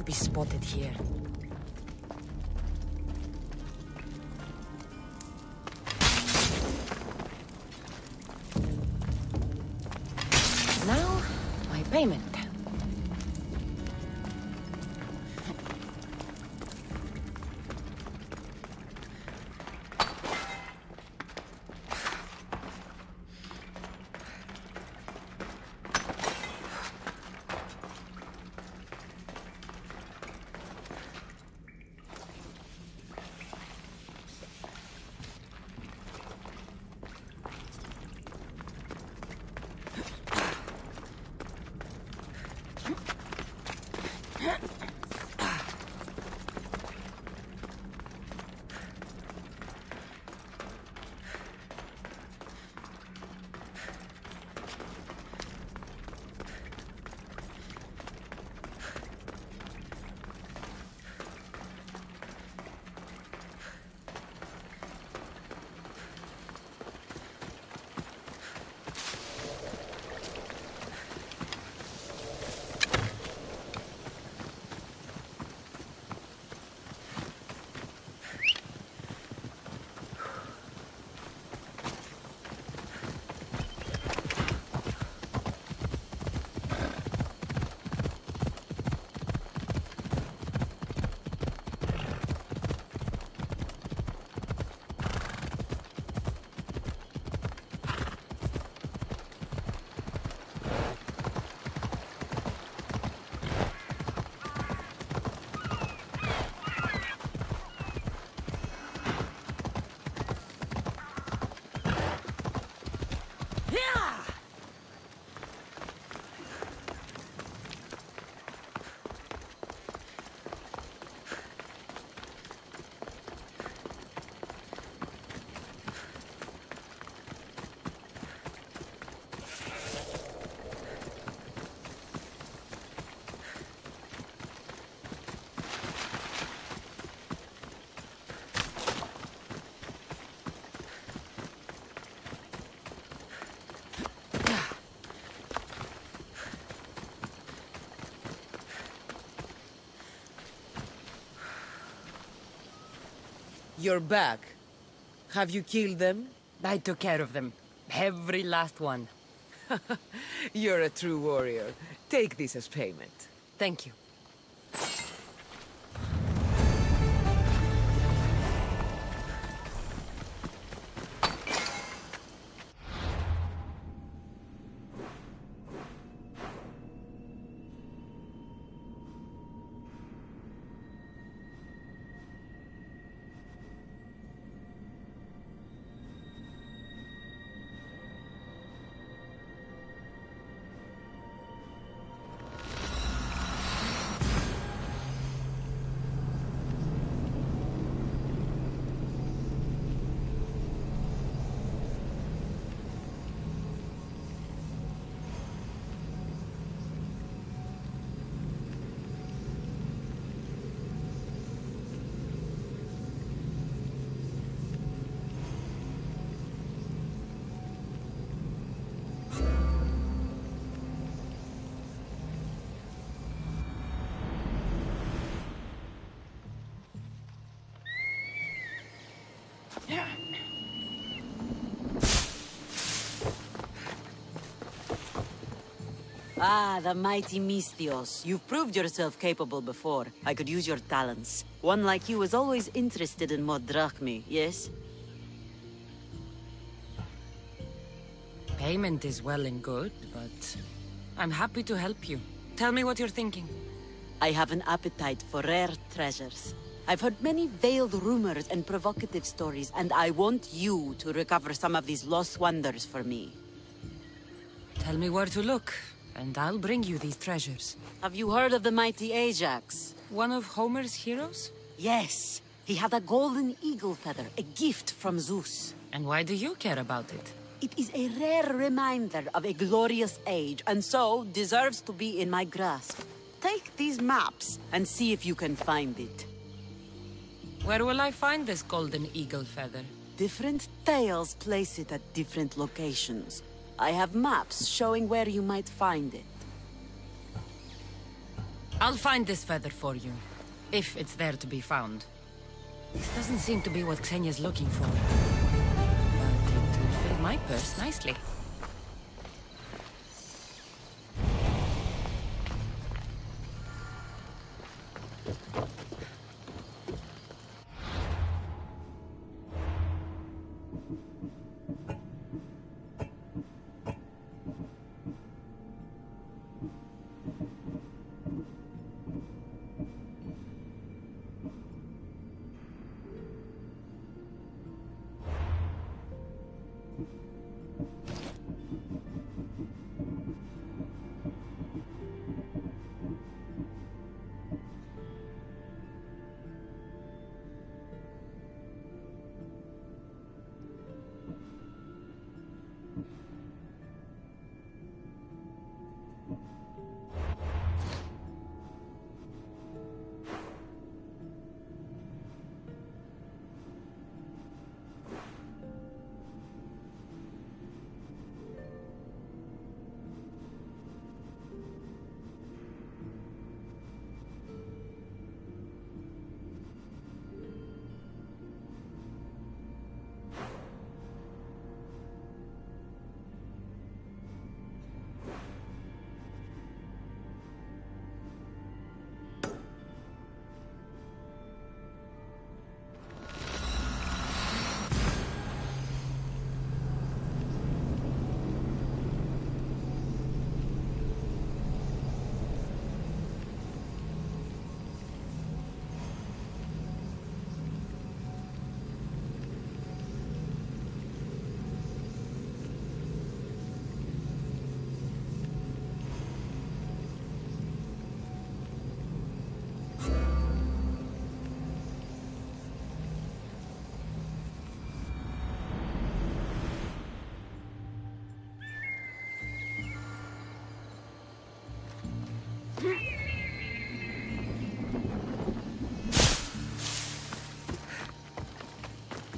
Be spotted here. Now, my payment. You're back. Have you killed them? I took care of them. Every last one. You're a true warrior. Take this as payment. Thank you. Ah, the mighty Misthios. You've proved yourself capable before. I could use your talents. One like you is always interested in more drachmi, yes? Payment is well and good, but I'm happy to help you. Tell me what you're thinking. I have an appetite for rare treasures. I've heard many veiled rumors and provocative stories, and I want you to recover some of these lost wonders for me. Tell me where to look, and I'll bring you these treasures. Have you heard of the mighty Ajax? One of Homer's heroes? Yes. He had a golden eagle feather, a gift from Zeus. And why do you care about it? It is a rare reminder of a glorious age, and so deserves to be in my grasp. Take these maps and see if you can find it. Where will I find this golden eagle feather? Different tales place it at different locations. I have maps showing where you might find it. I'll find this feather for you, if it's there to be found. This doesn't seem to be what Xenia's looking for. But it will fill my purse nicely.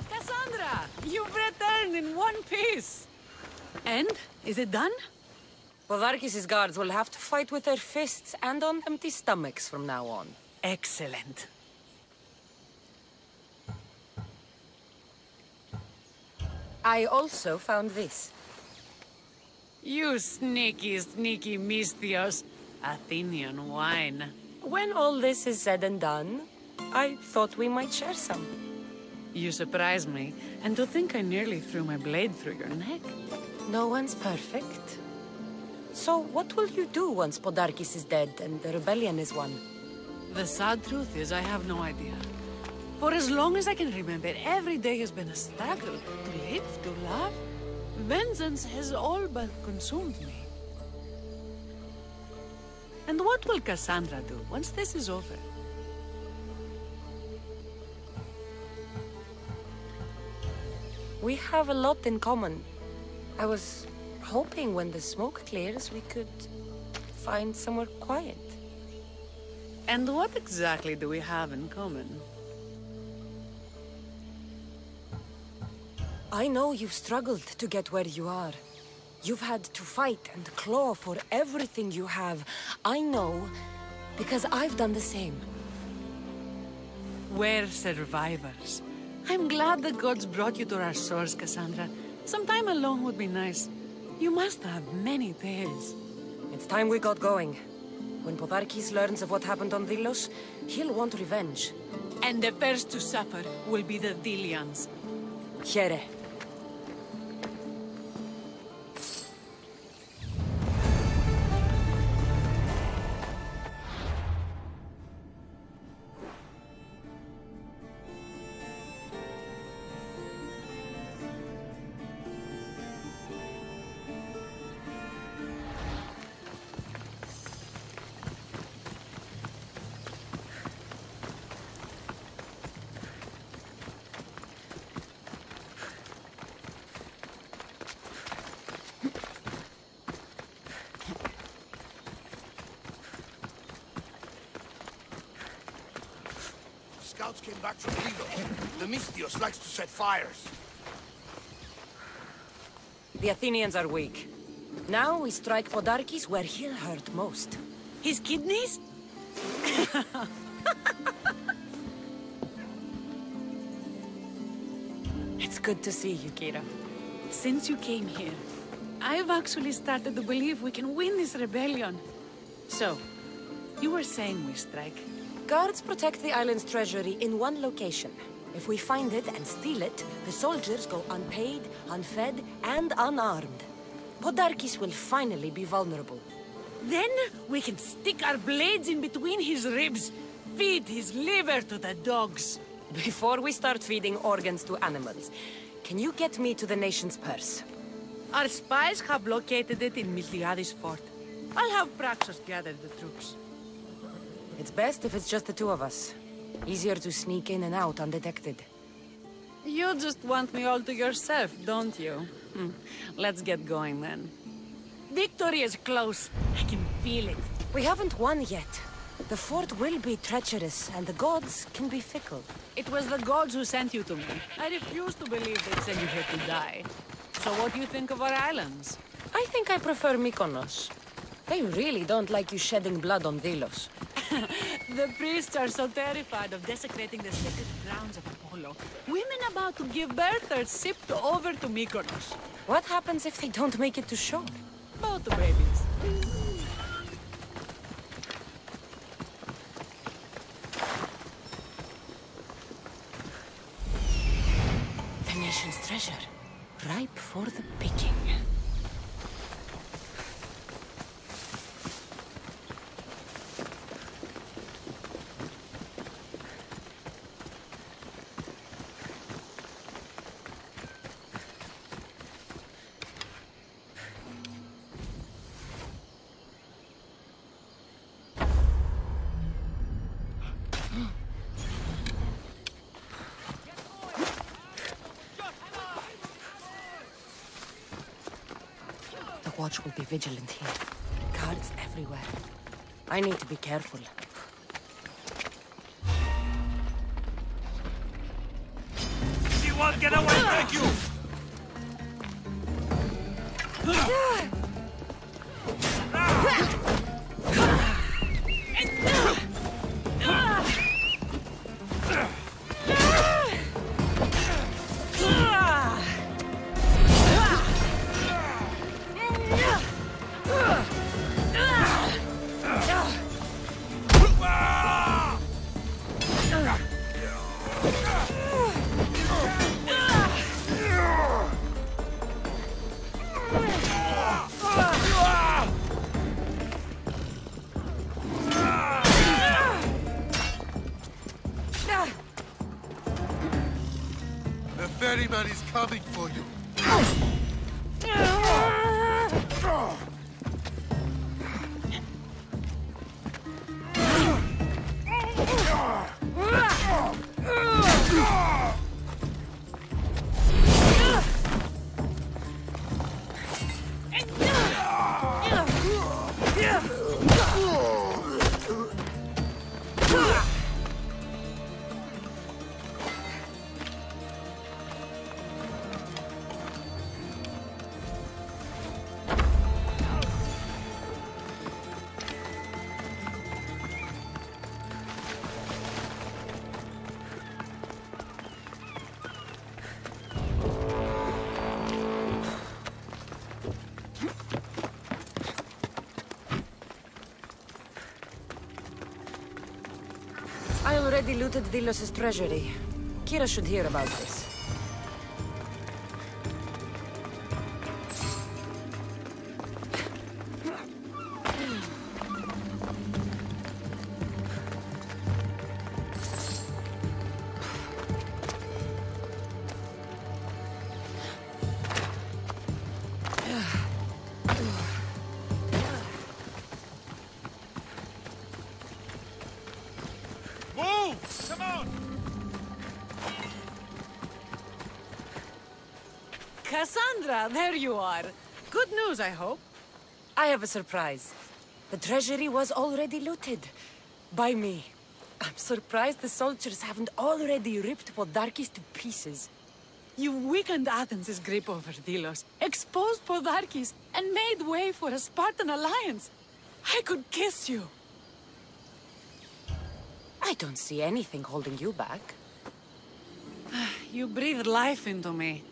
Cassandra! You've returned in one piece! And? Is it done? Podarkis' guards will have to fight with their fists and on empty stomachs from now on. Excellent. I also found this. You sneaky, sneaky Misthios. Athenian wine. When all this is said and done, I thought we might share some. You surprise me, and to think I nearly threw my blade through your neck. No one's perfect. So what will you do once Podarkis is dead and the rebellion is won? The sad truth is I have no idea. For as long as I can remember, every day has been a struggle. To live, to love. Vengeance has all but consumed me. And what will Cassandra do once this is over? We have a lot in common. I was hoping when the smoke clears we could find somewhere quiet. And what exactly do we have in common? I know you've struggled to get where you are. You've had to fight and claw for everything you have. I know, because I've done the same. We're survivors. I'm glad the gods brought you to our shores, Cassandra. Some time alone would be nice. You must have many tales. It's time we got going. When Podarkis learns of what happened on Delos, he'll want revenge. And the first to suffer will be the Dilians. Here. Scouts came back from Delos. The Mystios likes to set fires. The Athenians are weak. Now we strike Podarkis where he'll hurt most. His kidneys? It's good to see you, Kira. Since you came here, I've actually started to believe we can win this rebellion. So, you were saying we strike? Guards protect the island's treasury in one location. If we find it and steal it, the soldiers go unpaid, unfed, and unarmed. Podarkis will finally be vulnerable. Then we can stick our blades in between his ribs, feed his liver to the dogs. Before we start feeding organs to animals, can you get me to the nation's purse? Our spies have located it in Miltiades fort. I'll have Praxos gather the troops. It's best if it's just the two of us. Easier to sneak in and out undetected. You just want me all to yourself, don't you? Let's get going then. Victory is close. I can feel it. We haven't won yet. The fort will be treacherous, and the gods can be fickle. It was the gods who sent you to me. I refuse to believe they'd send you here to die. So what do you think of our islands? I think I prefer Mykonos. They really don't like you shedding blood on Delos. The priests are so terrified of desecrating the sacred grounds of Apollo. Women about to give birth are shipped over to Mykonos. What happens if they don't make it to shore? Both the babies. The nation's treasure, ripe for the picking. The watch will be vigilant here. Guards everywhere. I need to be careful. Anyone get away, thank you! The ferryman is coming for you. already looted Delos' treasury. Kira should hear about this. Cassandra, there you are. Good news, I hope. I have a surprise. The treasury was already looted. By me. I'm surprised the soldiers haven't already ripped Podarkis to pieces. You weakened Athens' grip over Delos, exposed Podarkis, and made way for a Spartan alliance. I could kiss you. I don't see anything holding you back. You breathed life into me.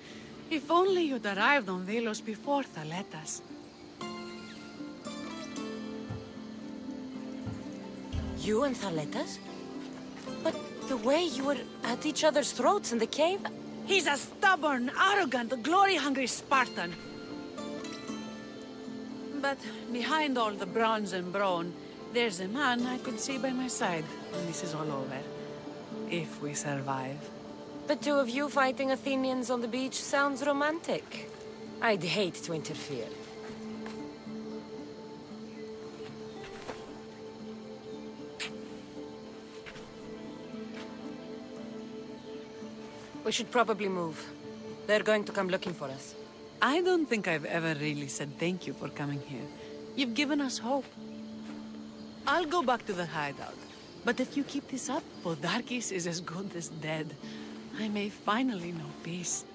If only you'd arrived on Delos before Thaletas. You and Thaletas? But the way you were at each other's throats in the cave... He's a stubborn, arrogant, glory-hungry Spartan. But behind all the bronze and brawn, there's a man I could see by my side when this is all over. If we survive. The two of you fighting Athenians on the beach sounds romantic. I'd hate to interfere. We should probably move. They're going to come looking for us. I don't think I've ever really said thank you for coming here. You've given us hope. I'll go back to the hideout. But if you keep this up, Podarkis is as good as dead. I may finally know peace.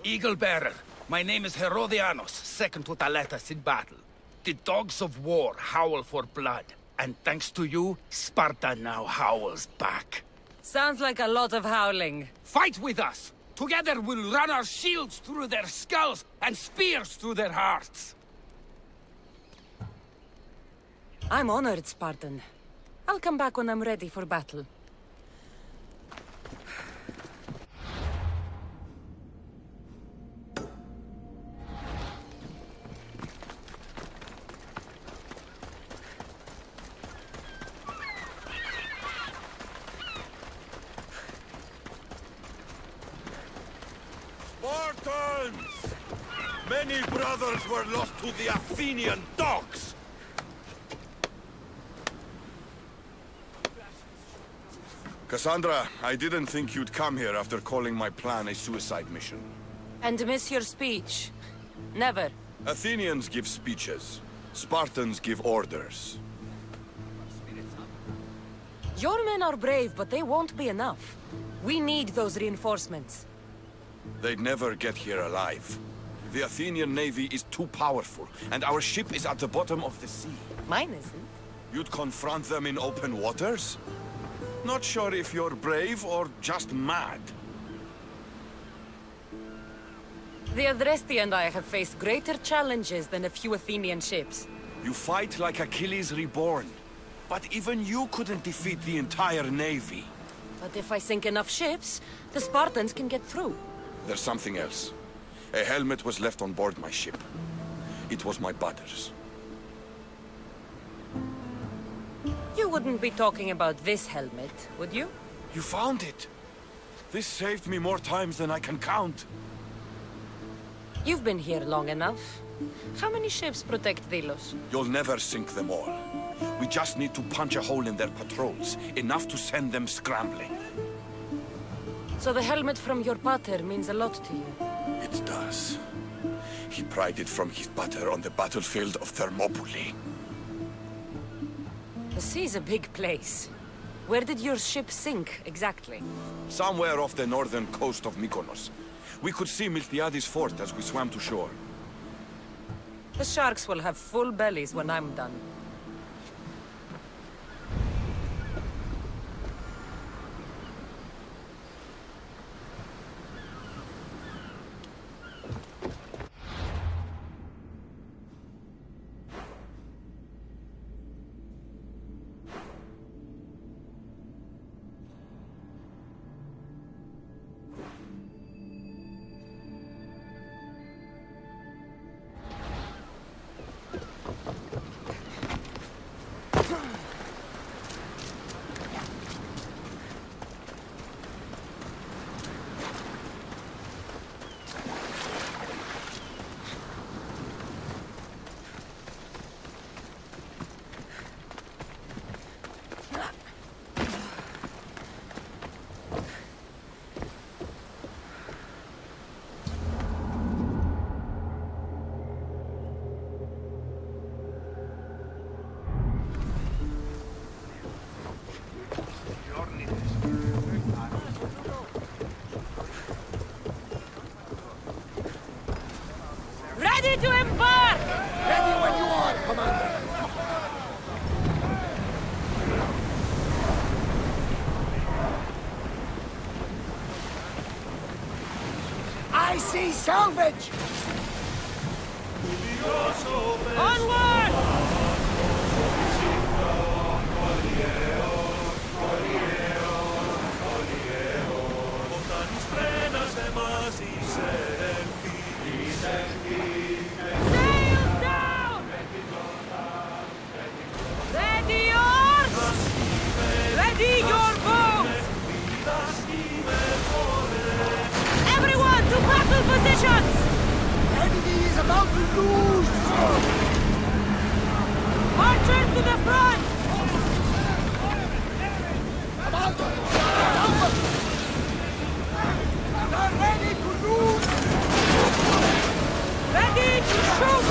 Eagle Bearer, my name is Herodianos, second to Thaletas in battle. The dogs of war howl for blood, and thanks to you, Sparta now howls back. Sounds like a lot of howling. Fight with us! Together we'll run our shields through their skulls and spears through their hearts! I'm honored, Spartan. I'll come back when I'm ready for battle. Spartans! Many brothers were lost to the Athenian dogs! Cassandra, I didn't think you'd come here after calling my plan a suicide mission. And miss your speech. Never. Athenians give speeches. Spartans give orders. Your men are brave, but they won't be enough. We need those reinforcements. They'd never get here alive. The Athenian navy is too powerful, and our ship is at the bottom of the sea. Mine isn't. You'd confront them in open waters? Not sure if you're brave or just mad. The Adresti and I have faced greater challenges than a few Athenian ships. You fight like Achilles reborn. But even you couldn't defeat the entire navy. But if I sink enough ships, the Spartans can get through. There's something else. A helmet was left on board my ship. It was my brother's. You wouldn't be talking about this helmet, would you? You found it! This saved me more times than I can count. You've been here long enough. How many ships protect Delos? You'll never sink them all. We just need to punch a hole in their patrols, enough to send them scrambling. So the helmet from your pater means a lot to you? It does. He pried it from his pater on the battlefield of Thermopylae. The sea's a big place. Where did your ship sink, exactly? Somewhere off the northern coast of Mykonos. We could see Miltiades fort as we swam to shore. The sharks will have full bellies when I'm done. Ready to embark! Ready when you are, Commander! I see salvage! Onward! Sails down! Ready yours! Ready your boats! Everyone to battle positions! Enemy is about to lose! Archers to the front! They're ready to lose! Ready to shoot!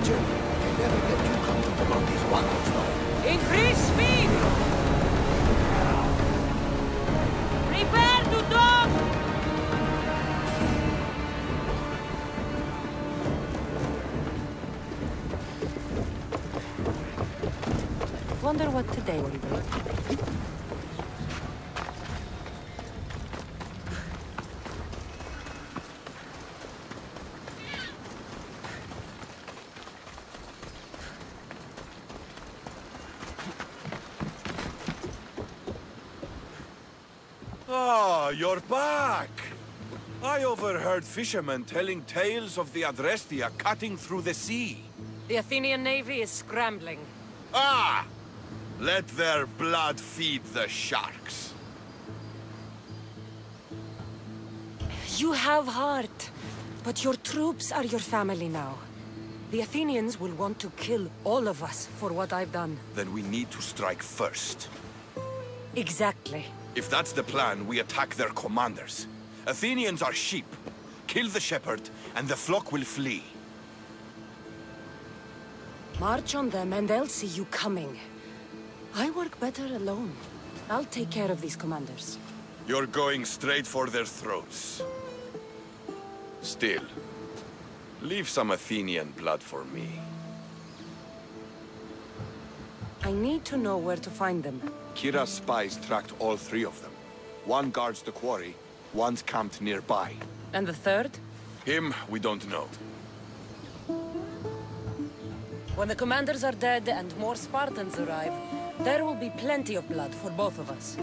Imagine. They never get too comfortable on these waters, though. Increase speed! Prepare to dock! Wonder what today will bring. Ah, you're back! I overheard fishermen telling tales of the Adrestia cutting through the sea. The Athenian navy is scrambling. Ah! Let their blood feed the sharks. You have heart, but your troops are your family now. The Athenians will want to kill all of us for what I've done. Then we need to strike first. Exactly. If that's the plan, we attack their commanders. Athenians are sheep. Kill the shepherd, and the flock will flee. March on them and they'll see you coming. I work better alone. I'll take care of these commanders. You're going straight for their throats. Still, leave some Athenian blood for me. I need to know where to find them. Kira's spies tracked all three of them. One guards the quarry, one's camped nearby. And the third? Him, we don't know. When the commanders are dead and more Spartans arrive, there will be plenty of blood for both of us.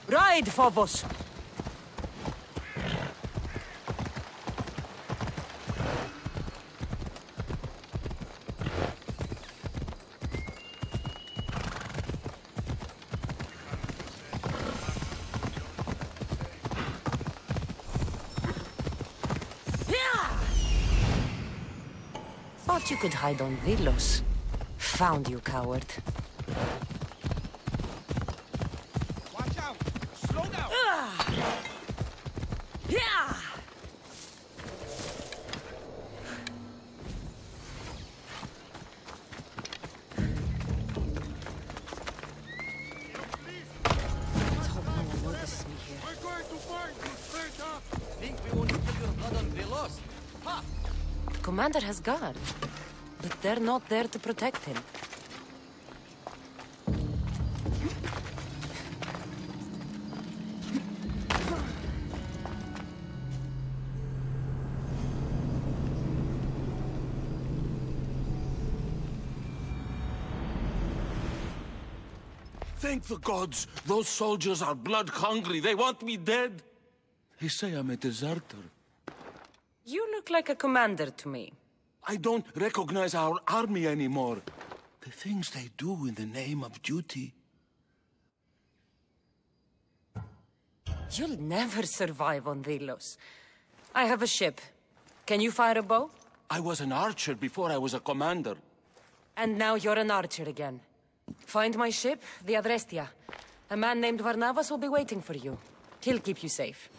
Ride, Phobos! Thought you could hide on Vilos. Found you, coward. Watch out! Slow down! Yeah! Let's hope no one notices me here. We're going to find you, Sparta! Think we won't spill your blood on Velos? Ha! The commander has guard, but they're not there to protect him. Thank the gods. Those soldiers are blood-hungry. They want me dead. They say I'm a deserter. You look like a commander to me. I don't recognize our army anymore. The things they do in the name of duty. You'll never survive on Delos. I have a ship. Can you fire a bow? I was an archer before I was a commander. And now you're an archer again. Find my ship, the Adrestia. A man named Varnavas will be waiting for you. He'll keep you safe.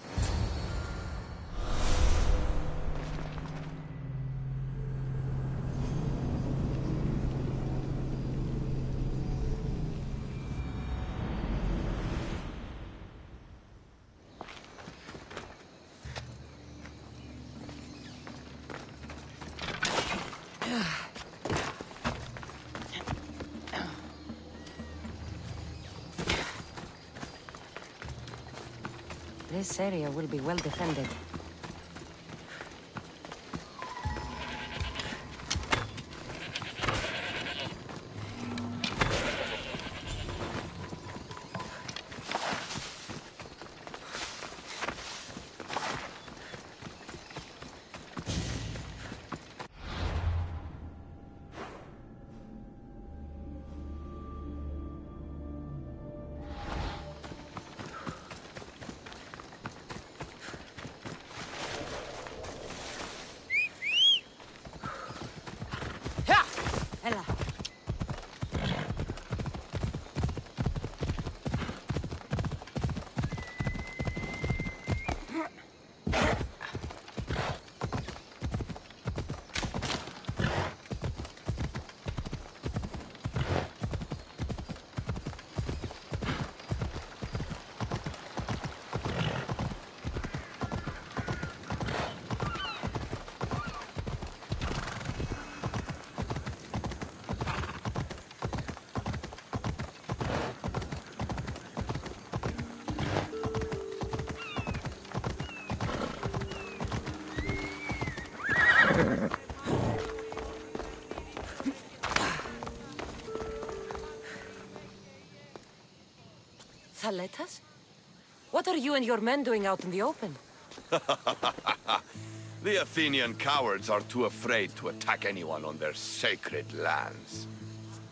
This area will be well defended. Ella. Thaletas? What are you and your men doing out in the open? The Athenian cowards are too afraid to attack anyone on their sacred lands.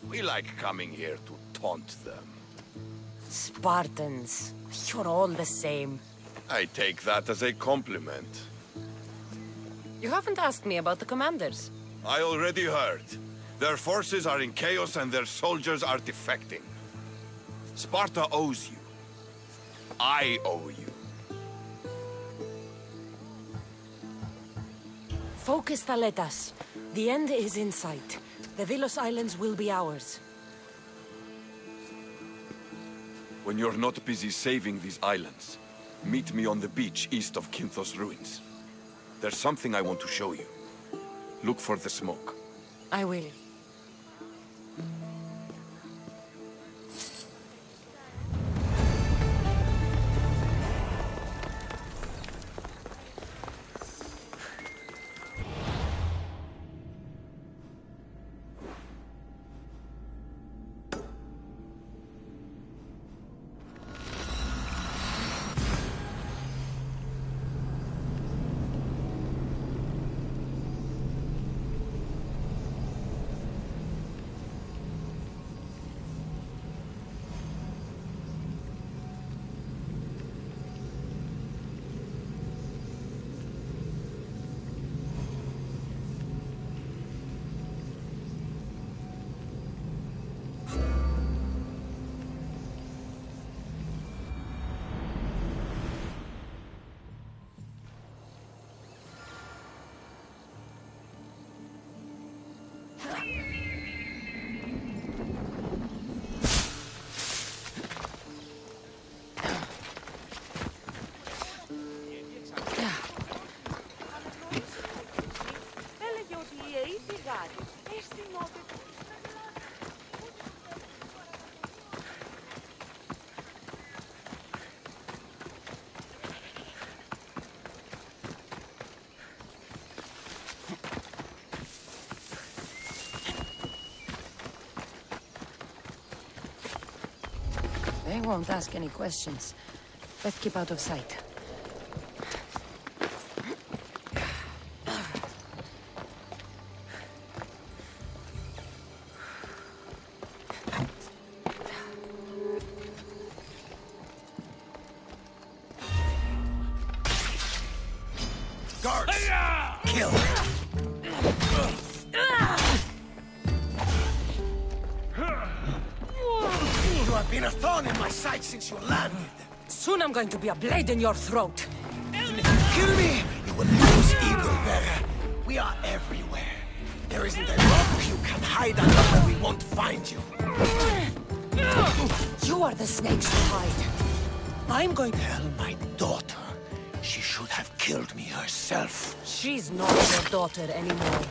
We like coming here to taunt them. Spartans. You're all the same. I take that as a compliment. You haven't asked me about the commanders. I already heard. Their forces are in chaos and their soldiers are defecting. Sparta owes you. I owe you. Focus, Thaletas. The end is in sight. The Delos Islands will be ours. When you're not busy saving these islands, meet me on the beach east of Kinthos ruins. There's something I want to show you. Look for the smoke. I will. They won't ask any questions. Let's keep out of sight. Guards! Kill! You have been a thorn in my side since you landed. Soon I'm going to be a blade in your throat. Even if you kill me, you will lose Eaglebearer. We are everywhere. There isn't a rock you can hide under where we won't find you. You are the snakes to hide. I'm going to... Tell my daughter she should have killed me herself. She's not your daughter anymore.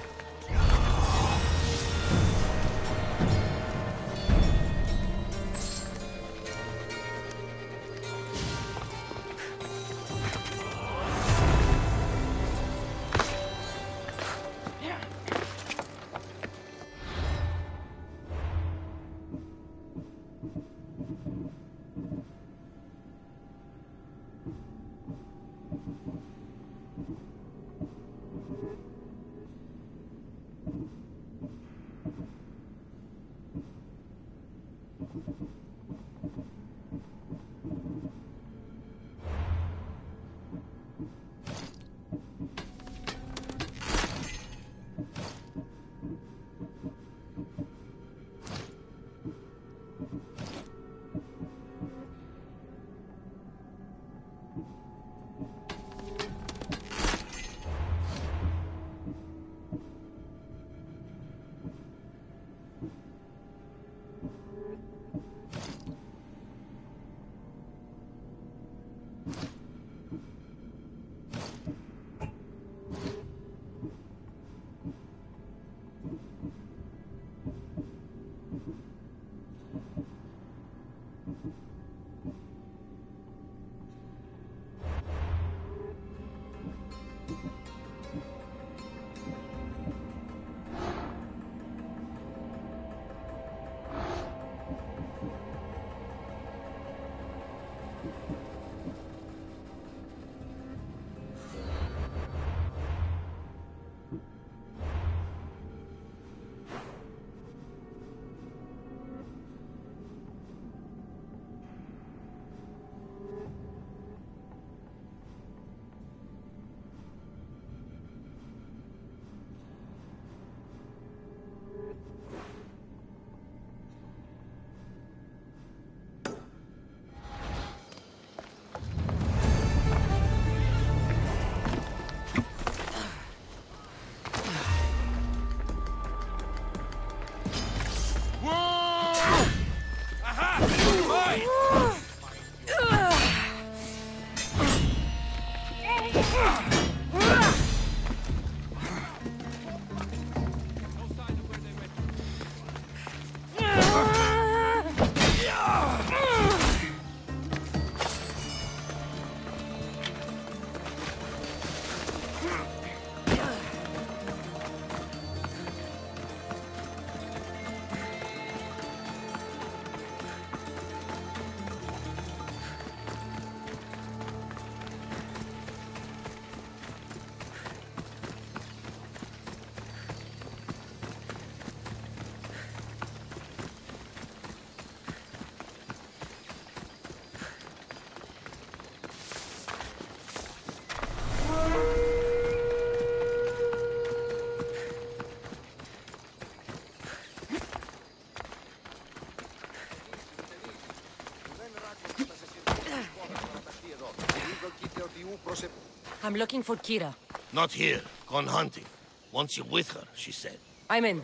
I'm looking for Kira. Not here. Gone hunting. Wants you with her, she said. I'm in.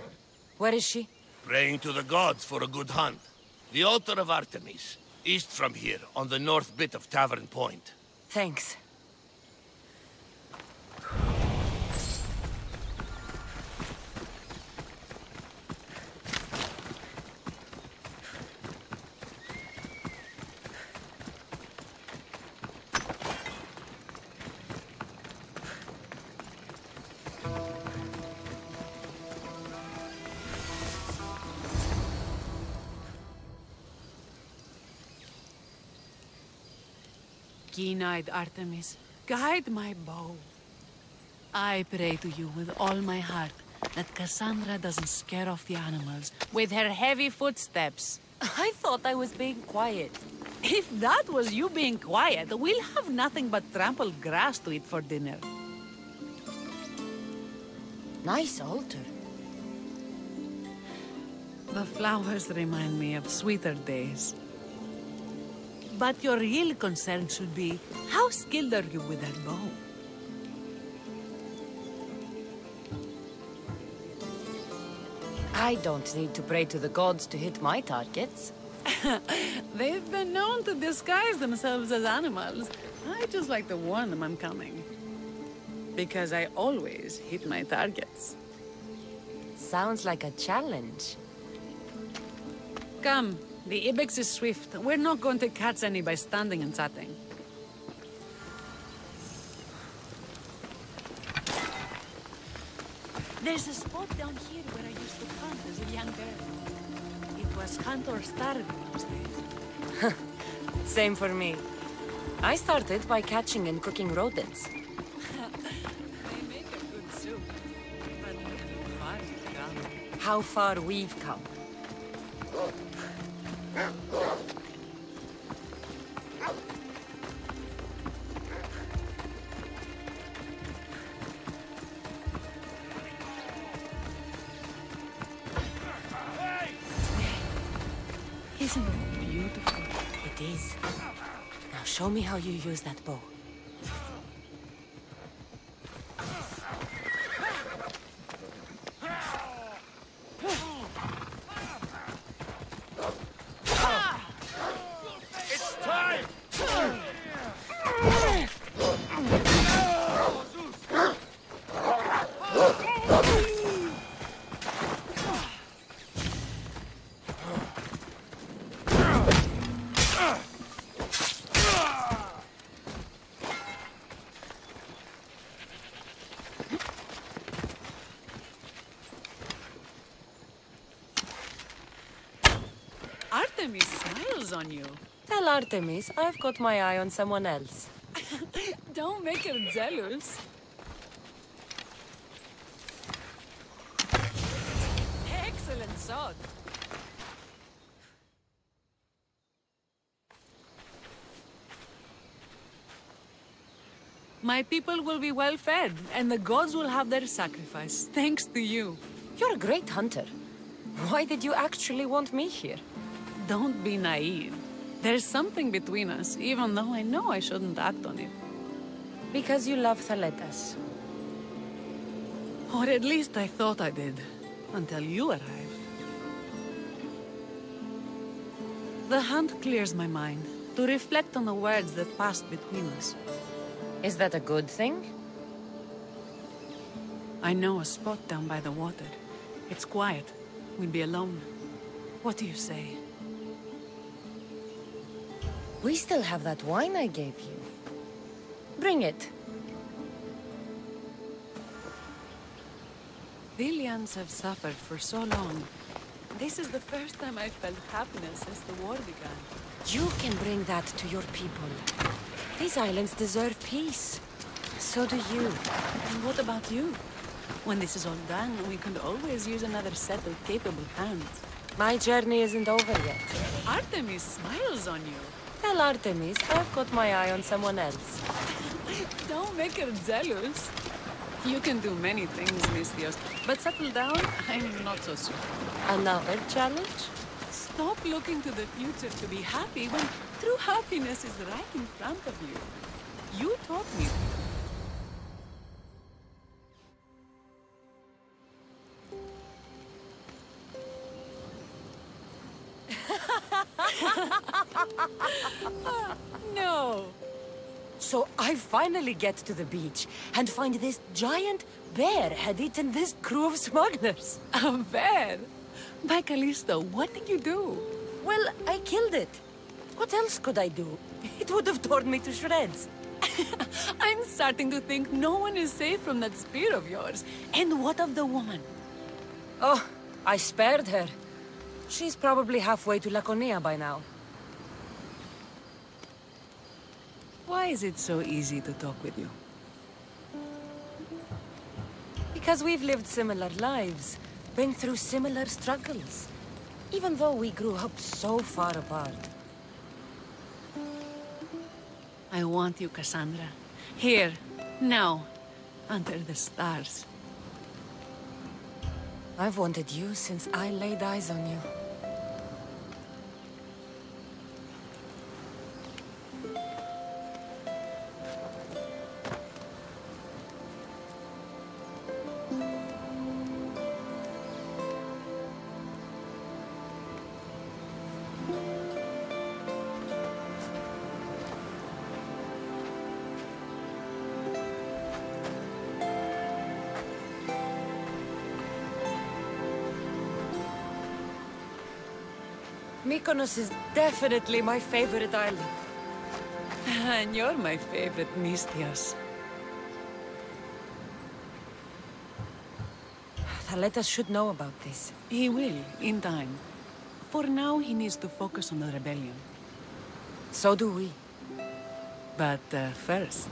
Where is she? Praying to the gods for a good hunt. The altar of Artemis. East from here, on the north bit of Tavern Point. Thanks. keen-eyed Artemis, guide my bow. I pray to you with all my heart that Cassandra doesn't scare off the animals with her heavy footsteps. I thought I was being quiet. If that was you being quiet, we'll have nothing but trampled grass to eat for dinner. Nice altar. The flowers remind me of sweeter days. But your real concern should be, how skilled are you with that bow? I don't need to pray to the gods to hit my targets. They've been known to disguise themselves as animals. I just like to warn them I'm coming. Because I always hit my targets. Sounds like a challenge. Come, the ibex is swift. We're not going to catch any by standing and chatting. There's a spot down here where I used to hunt as a young girl. It was hunt or starve in those days. Same for me. I started by catching and cooking rodents. They make a good soup, but we've far to come. How far we've come. Isn't it beautiful? It is. Now show me how you use that bow. It's time! Artemis smiles on you. Tell Artemis I've got my eye on someone else. Don't make her jealous. Excellent shot. My people will be well fed, and the gods will have their sacrifice, thanks to you. You're a great hunter. Why did you actually want me here? Don't be naive. There's something between us, even though I know I shouldn't act on it. Because you love Thaletas. Or at least I thought I did, until you arrived. The hunt clears my mind, to reflect on the words that passed between us. Is that a good thing? I know a spot down by the water. It's quiet. We'll be alone. What do you say? We still have that wine I gave you. Bring it. Villians have suffered for so long. This is the first time I've felt happiness since the war began. You can bring that to your people. These islands deserve peace. So do you. And what about you? When this is all done, we could always use another set of capable hands. My journey isn't over yet. Artemis smiles on you. Tell Artemis I've got my eye on someone else. Don't make her jealous. You can do many things, Misthios, but settle down, I'm not so sure. Another challenge? Stop looking to the future to be happy when true happiness is right in front of you. You taught me. No. So I finally get to the beach and find this giant bear had eaten this crew of smugglers. A bear? By Callisto, what did you do? Well, I killed it. What else could I do? It would have torn me to shreds. I'm starting to think no one is safe from that spear of yours. And what of the woman? Oh, I spared her. She's probably halfway to Laconia by now. Why is it so easy to talk with you? Because we've lived similar lives, been through similar struggles. Even though we grew up so far apart. I want you, Cassandra. Here, now, under the stars. I've wanted you since I laid eyes on you. Mykonos is definitely my favorite island. And you're my favorite, Mystios. Thaletas should know about this. He will, in time. For now, he needs to focus on the rebellion. So do we. But first...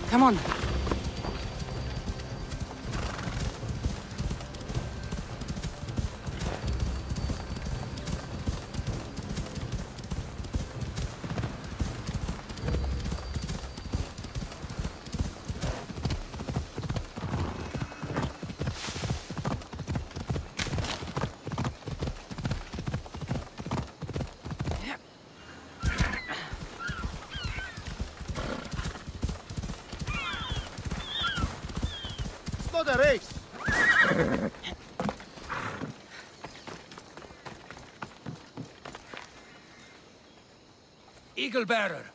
Come on. Not a race. Eagle Bearer,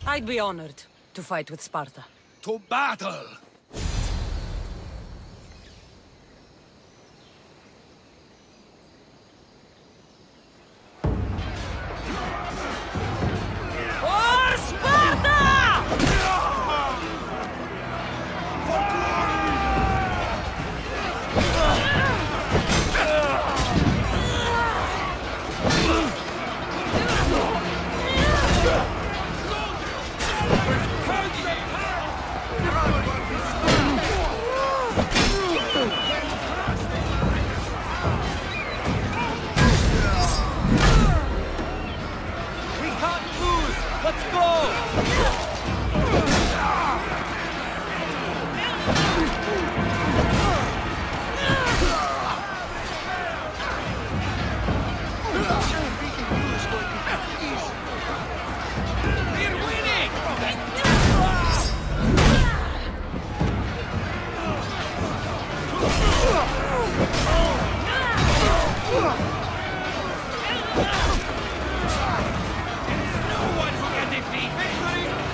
I'd be honored to fight with Sparta. to battle! For Sparta! No one can defeat me!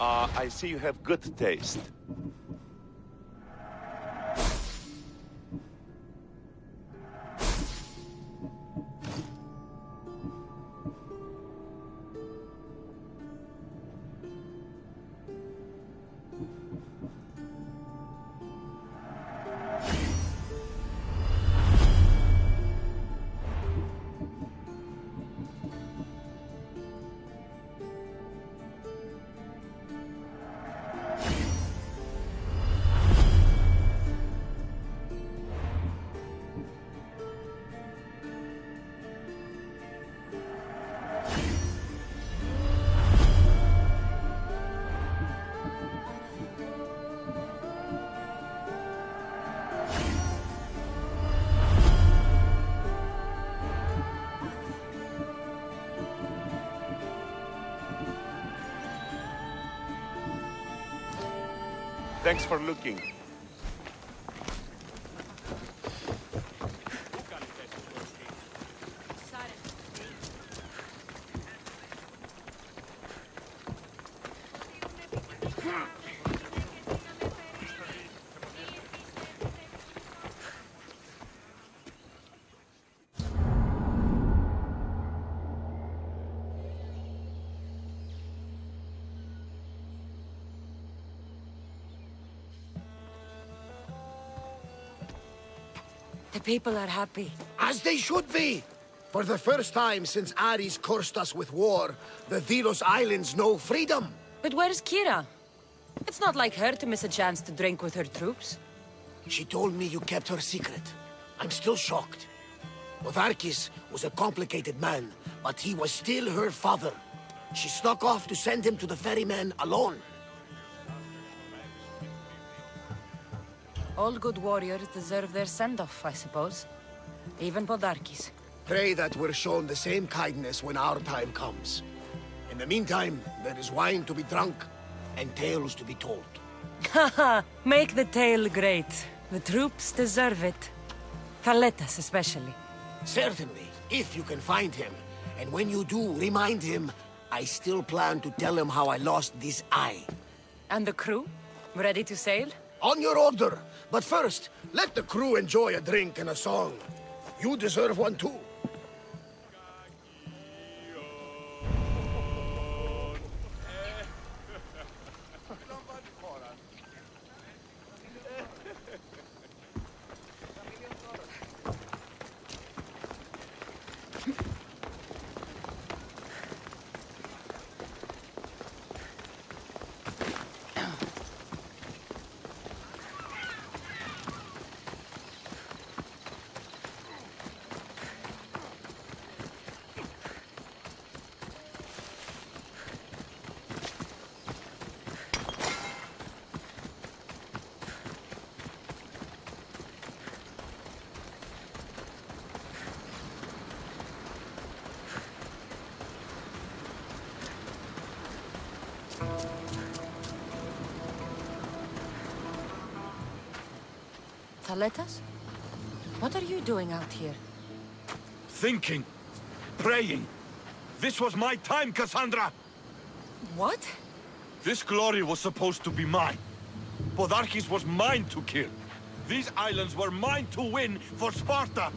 I see you have good taste. Thanks for looking. The people are happy. As they should be! For the first time since Ares cursed us with war, the Delos Islands know freedom! But where's Kira? It's not like her to miss a chance to drink with her troops. She told me you kept her secret. I'm still shocked. Odarkis was a complicated man, but he was still her father. She snuck off to send him to the ferryman alone. All good warriors deserve their send-off, I suppose. Even Podarkis. Pray that we're shown the same kindness when our time comes. In the meantime, there is wine to be drunk, and tales to be told. Haha! Make the tale great. The troops deserve it. Thaletas especially. Certainly, if you can find him. And when you do, remind him, I still plan to tell him how I lost this eye. And the crew? Ready to sail? On your order. But first, let the crew enjoy a drink and a song. You deserve one too. Thaletas? What are you doing out here? Thinking. Praying. This was my time, Cassandra! What? This glory was supposed to be mine. Podarkis was mine to kill. These islands were mine to win for Sparta.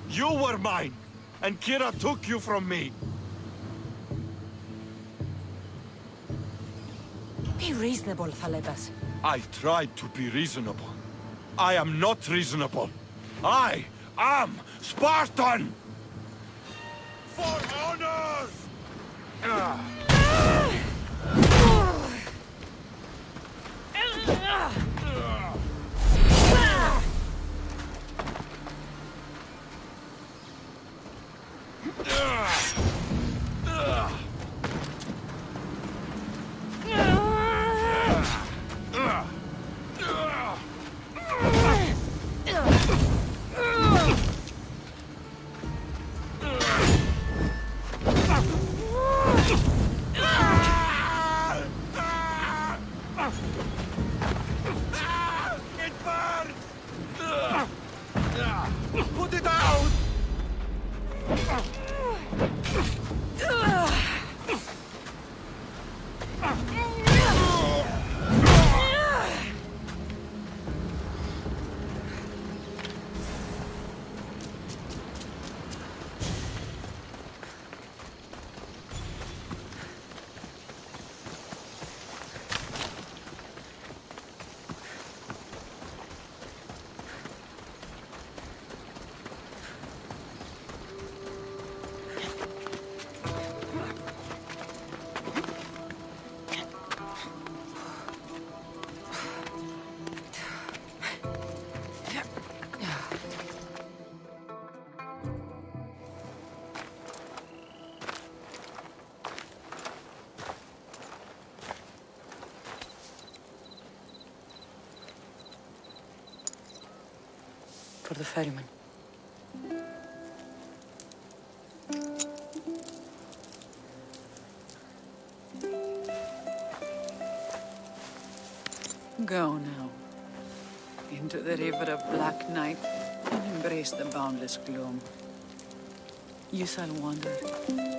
You were mine, and Kira took you from me. Be reasonable, Thaletas. I tried to be reasonable. I am not reasonable. I am Spartan! For honor! Put it out! for the ferryman. Go now. Into the river of black night and embrace the boundless gloom. You shall wander,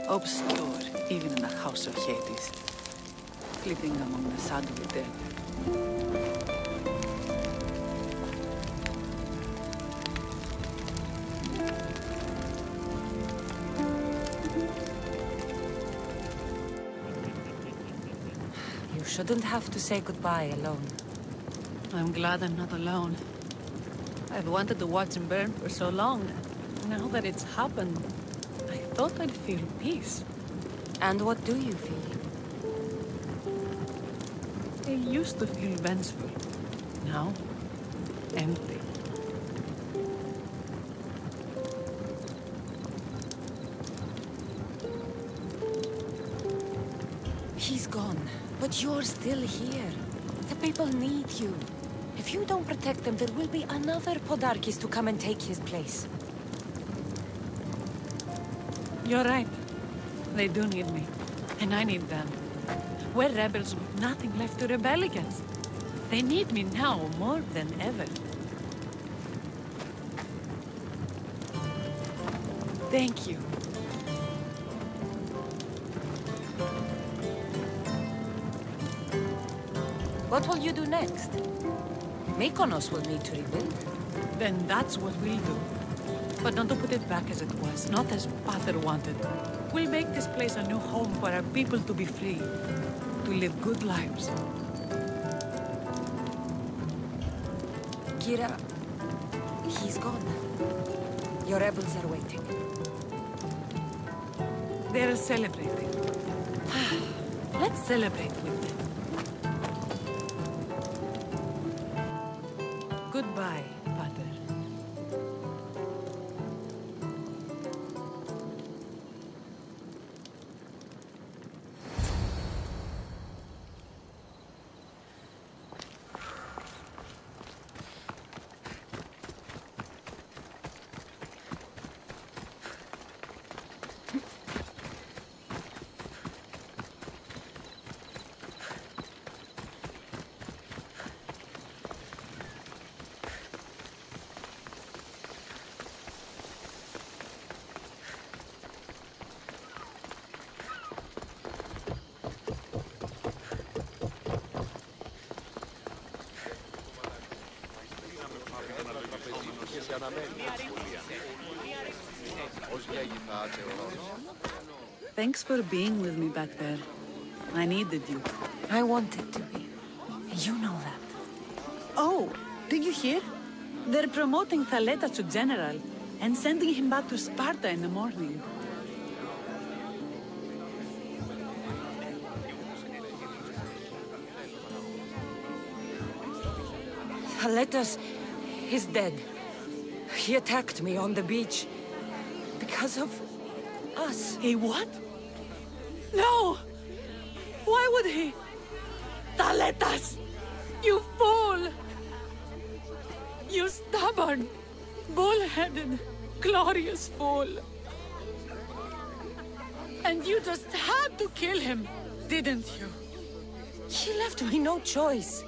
obscure even in the house of Hades, flitting among the shadowy dead. You shouldn't have to say goodbye alone. I'm glad I'm not alone. I've wanted to watch him burn for so long. Now that it's happened, I thought I'd feel peace. And what do you feel? I used to feel vengeful. Now, empty. He's gone, but you're still here. The people need you. If you don't protect them, there will be another Podarkis to come and take his place. You're right. They do need me. And I need them. We're rebels with nothing left to rebel against. They need me now more than ever. Thank you. What will you do next? Mykonos will need to rebuild. Then that's what we'll do. But not to put it back as it was, not as Pater wanted. We'll make this place a new home for our people to be free, to live good lives. Kira, he's gone. Your rebels are waiting. They're celebrating. Let's celebrate with them. Goodbye, Pater. Thanks for being with me back there. I needed you. I wanted to be. You know that. Oh, did you hear? They're promoting Thaleta to general and sending him back to Sparta in the morning. Thaletas is dead. He attacked me on the beach. Because of us. He what? No! Why would he? Thaletas! You fool! You stubborn, bull-headed, glorious fool! And you just had to kill him, didn't you? He left me no choice.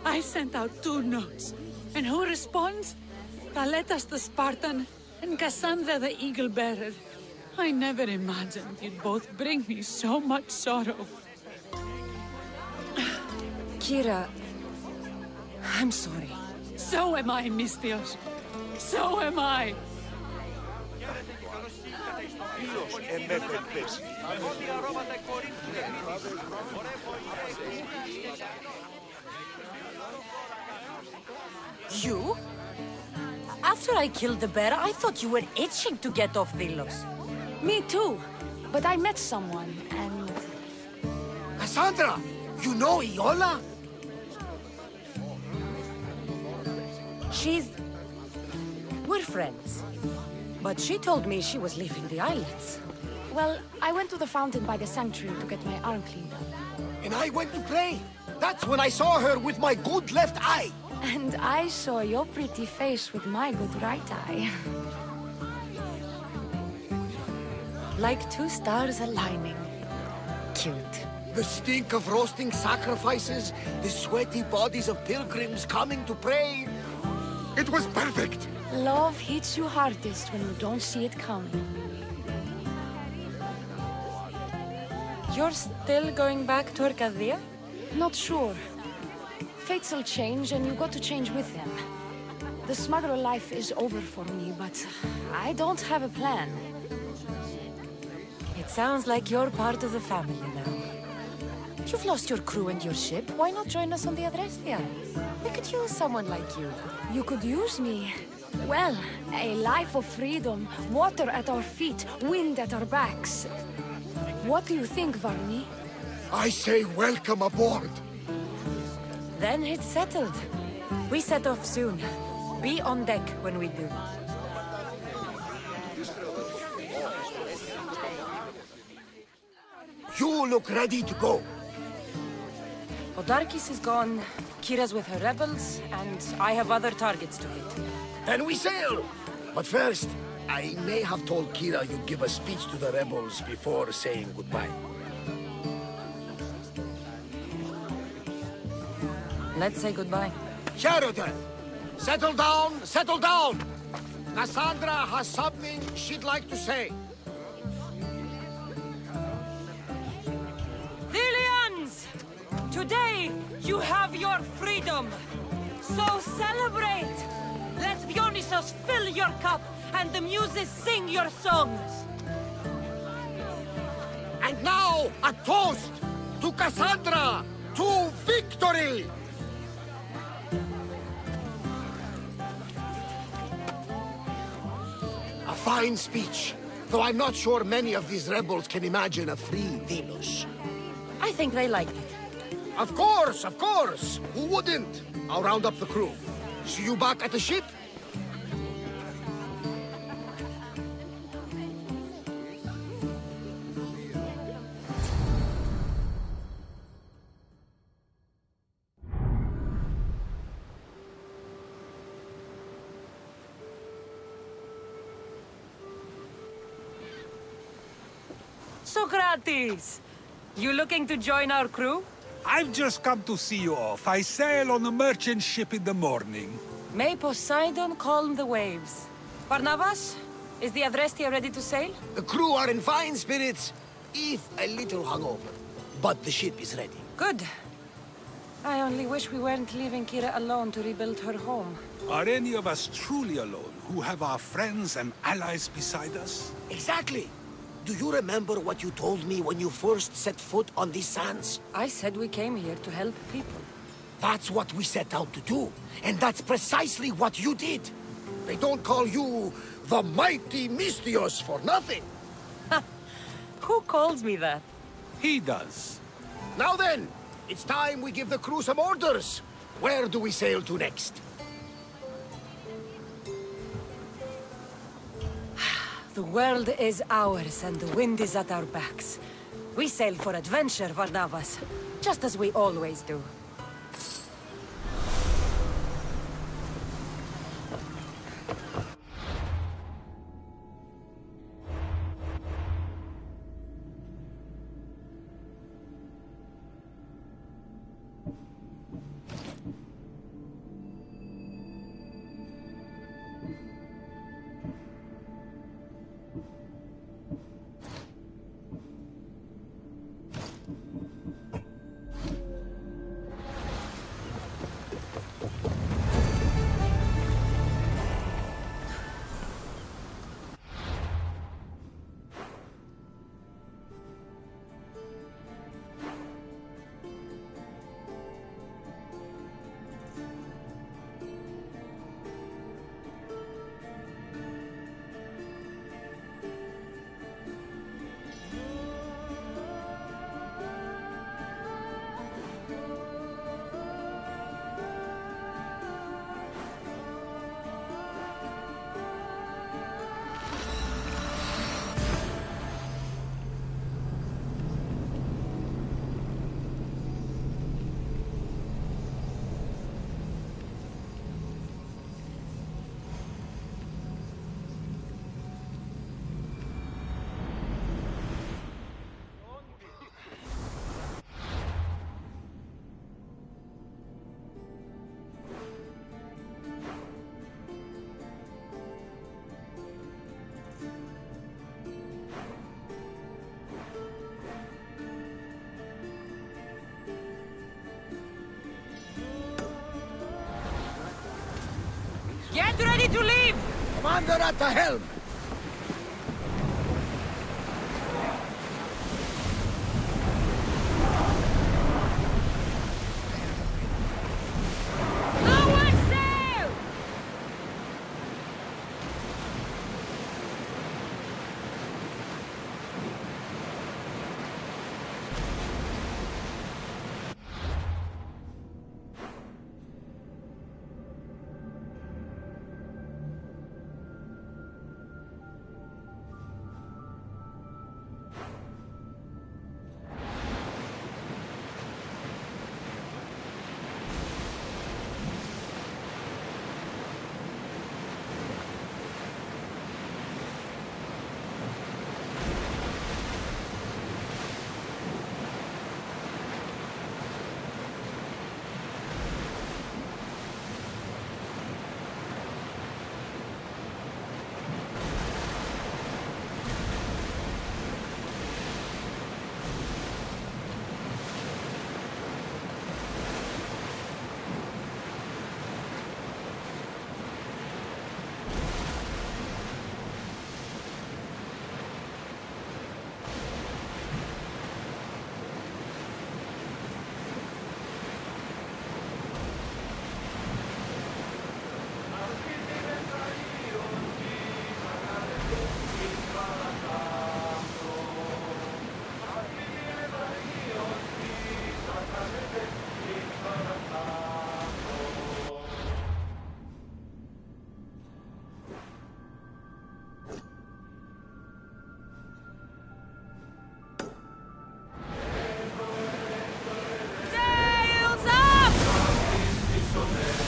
I sent out 2 notes. And who responds? Thaletas the Spartan and Cassandra the Eagle-Bearer. I never imagined you'd both bring me so much sorrow. Kira, I'm sorry. So am I, Misthios. So am I. You? After I killed the bear, I thought you were itching to get off Delos. Me too. But I met someone, and... Cassandra! You know Iola? We're friends. But she told me she was leaving the islands. Well, I went to the fountain by the sanctuary to get my arm cleaned up. And I went to pray. That's when I saw her with my good left eye. And I saw your pretty face with my good right eye. Like two stars aligning. Cute. The stink of roasting sacrifices, the sweaty bodies of pilgrims coming to pray. It was perfect! Love hits you hardest when you don't see it coming. You're still going back to Arcadia? Not sure. Fates will change and you got to change with them. The smuggler life is over for me, but I don't have a plan. It sounds like you're part of the family now. You've lost your crew and your ship. Why not join us on the Adrestia? We could use someone like you. You could use me. Well, a life of freedom, water at our feet, wind at our backs. What do you think, Varni? I say welcome aboard. Then it's settled. We set off soon. Be on deck when we do. You look ready to go. Podarkis is gone, Kira's with her rebels, and I have other targets to hit. Then we sail! But first, I may have told Kira you'd give a speech to the rebels before saying goodbye. Let's say goodbye. Sheridan! Settle down, settle down! Cassandra has something she'd like to say. Villians! Today, you have your freedom. So celebrate! Let Dionysos fill your cup, and the muses sing your songs. And now, a toast to Cassandra! To victory! A fine speech, though I'm not sure many of these rebels can imagine a free Venus. I think they liked it. Of course, of course! Who wouldn't? I'll round up the crew. See you back at the ship? Socrates! You looking to join our crew? I've just come to see you off. I sail on a merchant ship in the morning. May Poseidon calm the waves. Barnabas, is the Adrestia ready to sail? The crew are in fine spirits, if a little hungover. But the ship is ready. Good. I only wish we weren't leaving Kira alone to rebuild her home. Are any of us truly alone, who have our friends and allies beside us? Exactly! Do you remember what you told me when you first set foot on these sands? I said we came here to help people. That's what we set out to do. And that's precisely what you did. They don't call you the mighty Mystios for nothing. Who calls me that? He does. Now then, it's time we give the crew some orders. Where do we sail to next? The world is ours and the wind is at our backs. We sail for adventure, Varnavas, just as we always do. Get ready to leave! Commander at the helm! Lower sail!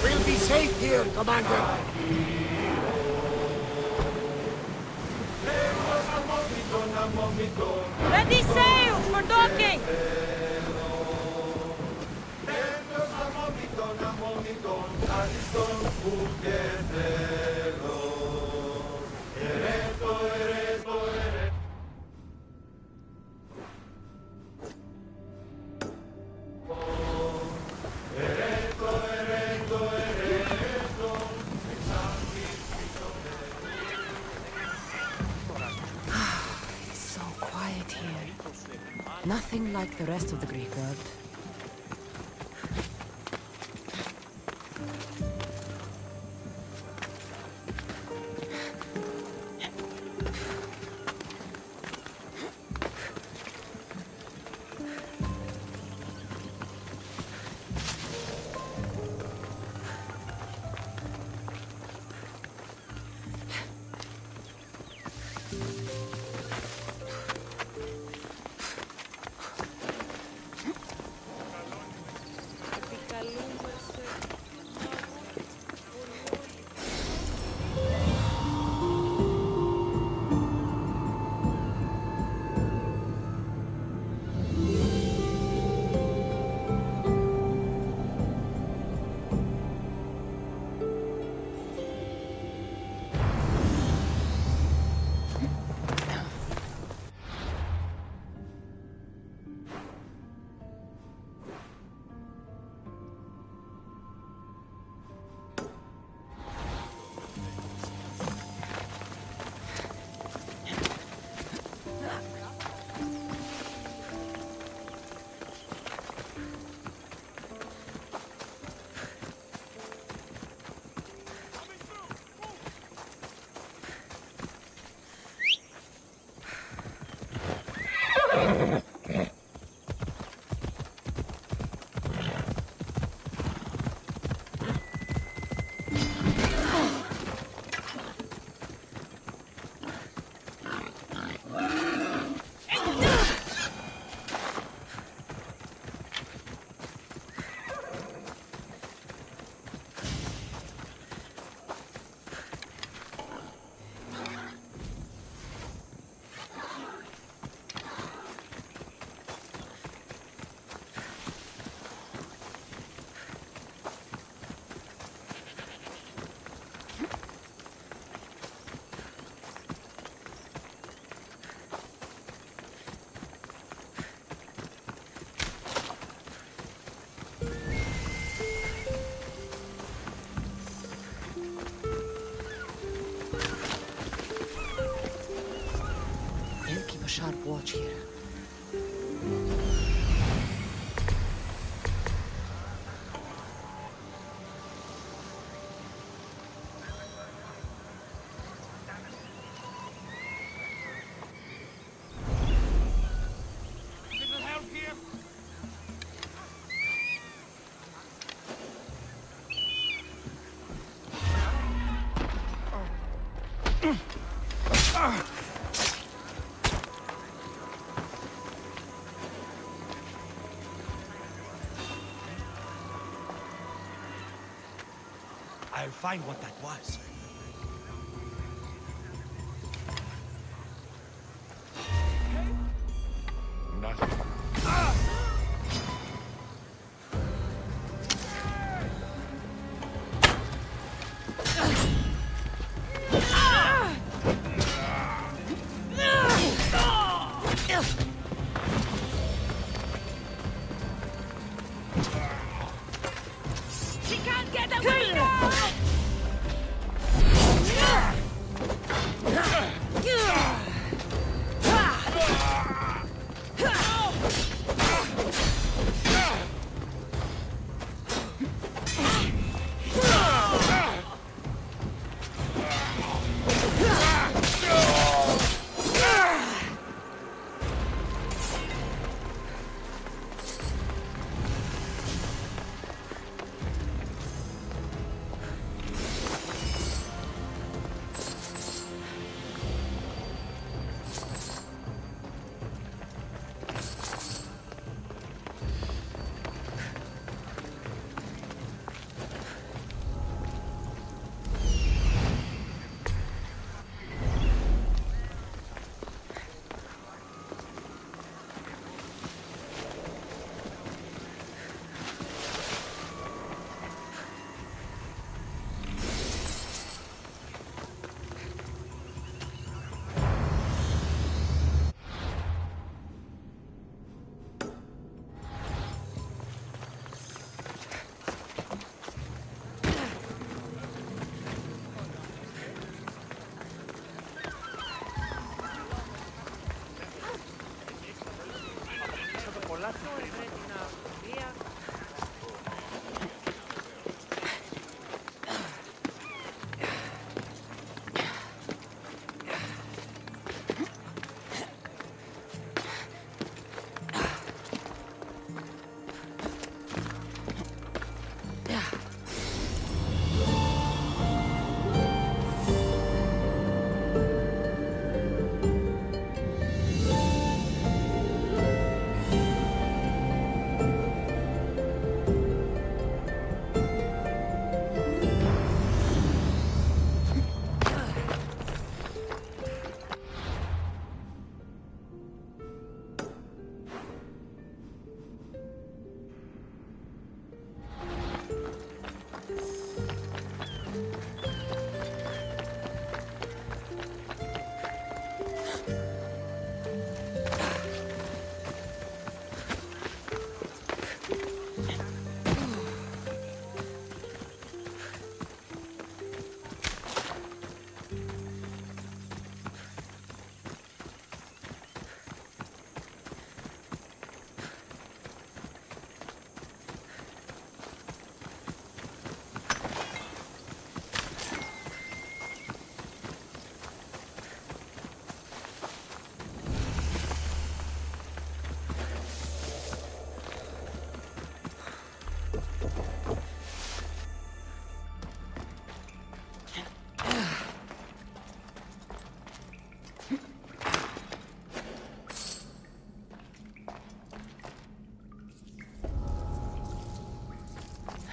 We'll be safe here, Commander. Ready sails for docking! It's so quiet here. Nothing like the rest of the Greek world. approach here. I'll find what that was. Nothing. She can't get away now!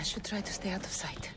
I should try to stay out of sight.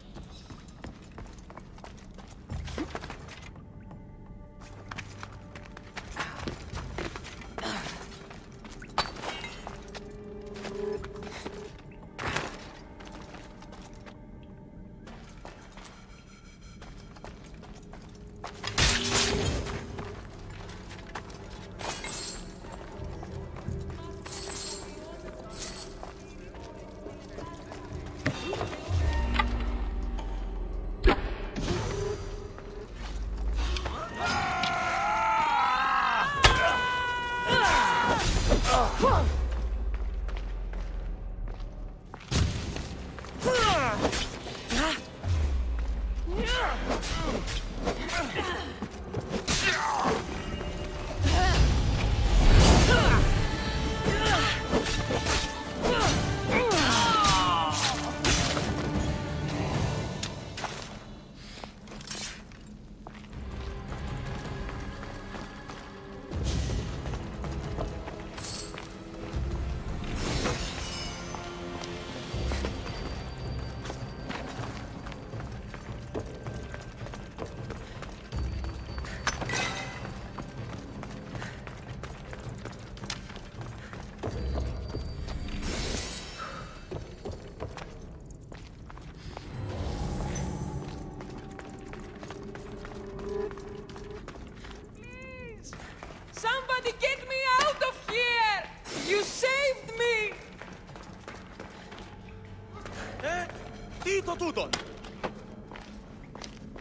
stood on.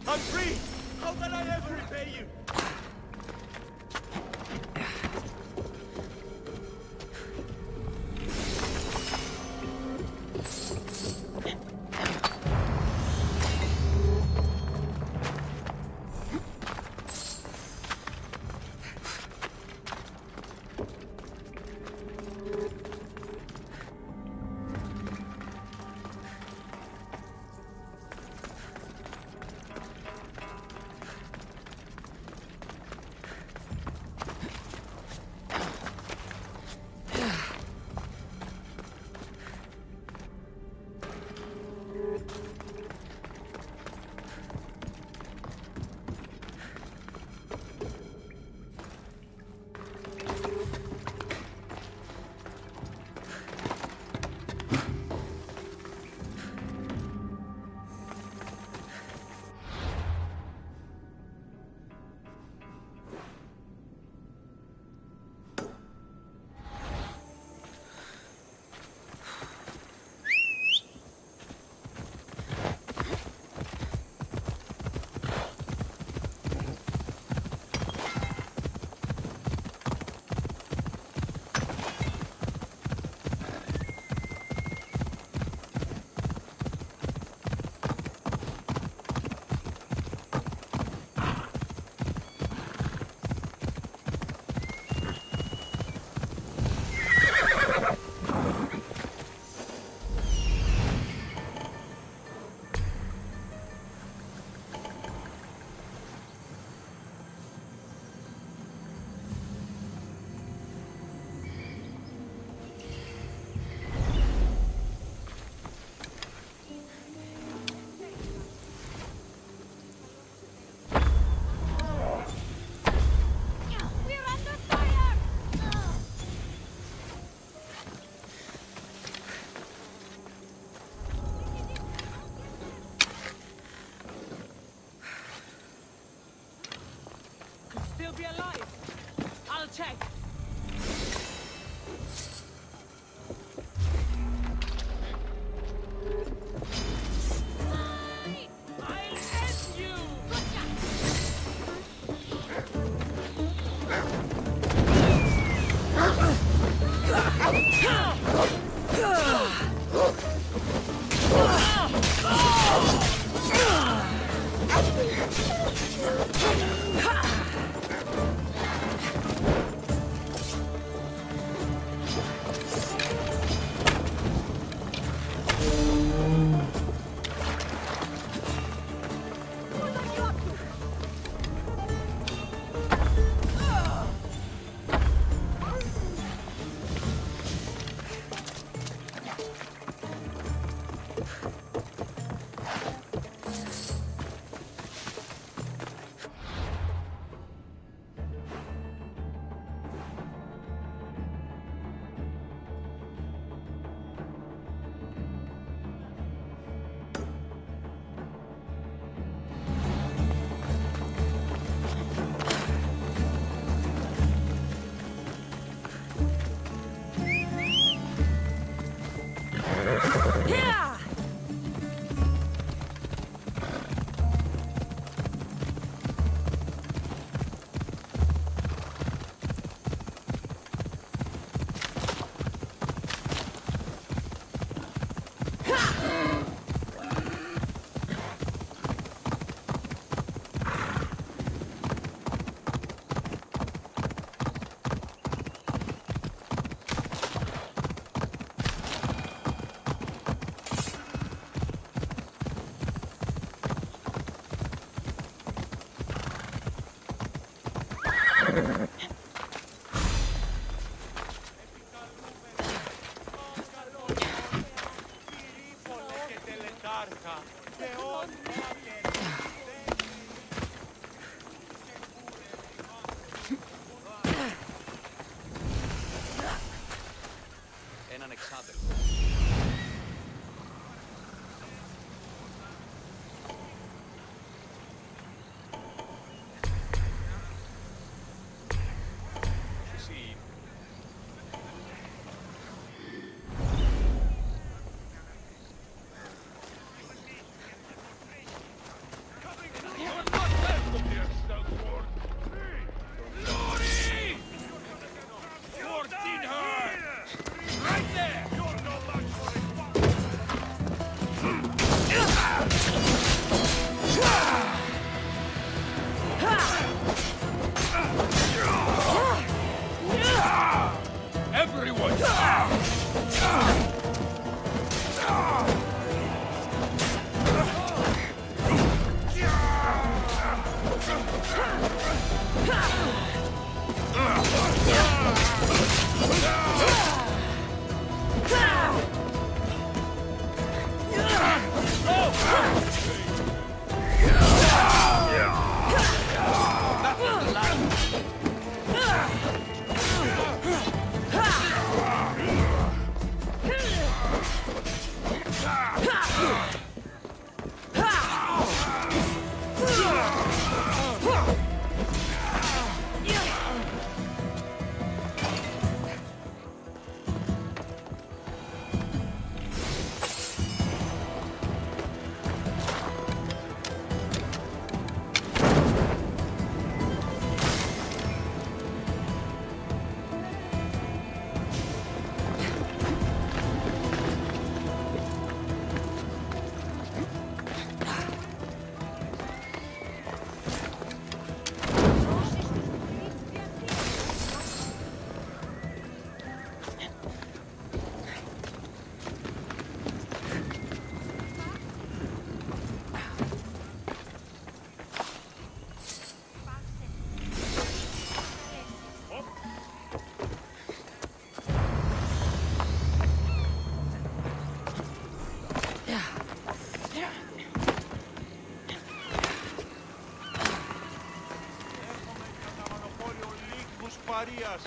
I'm free! How can I ever repay you? Be alive. I'll check. I'll end you. Έναν εξάδελφο. Marias.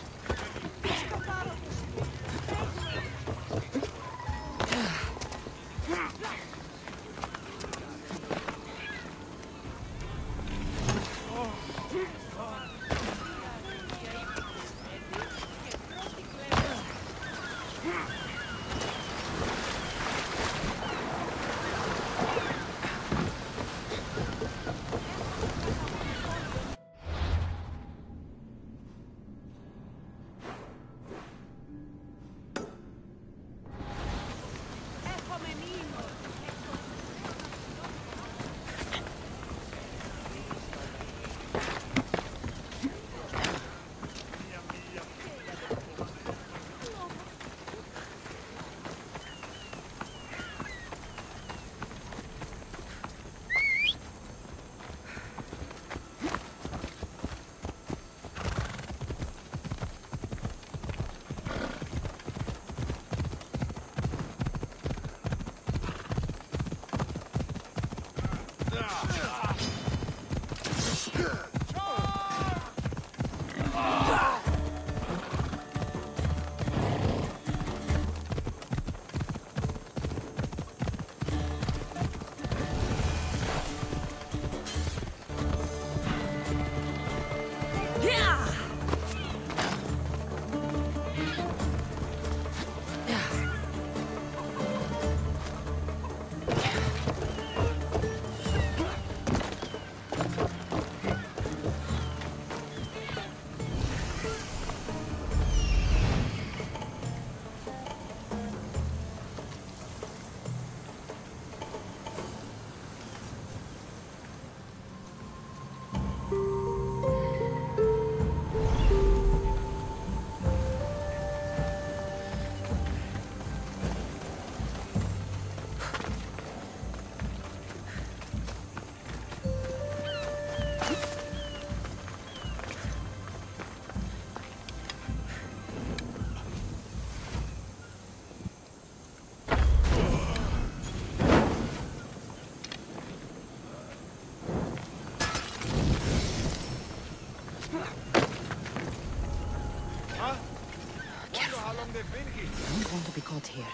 I don't want to be caught here.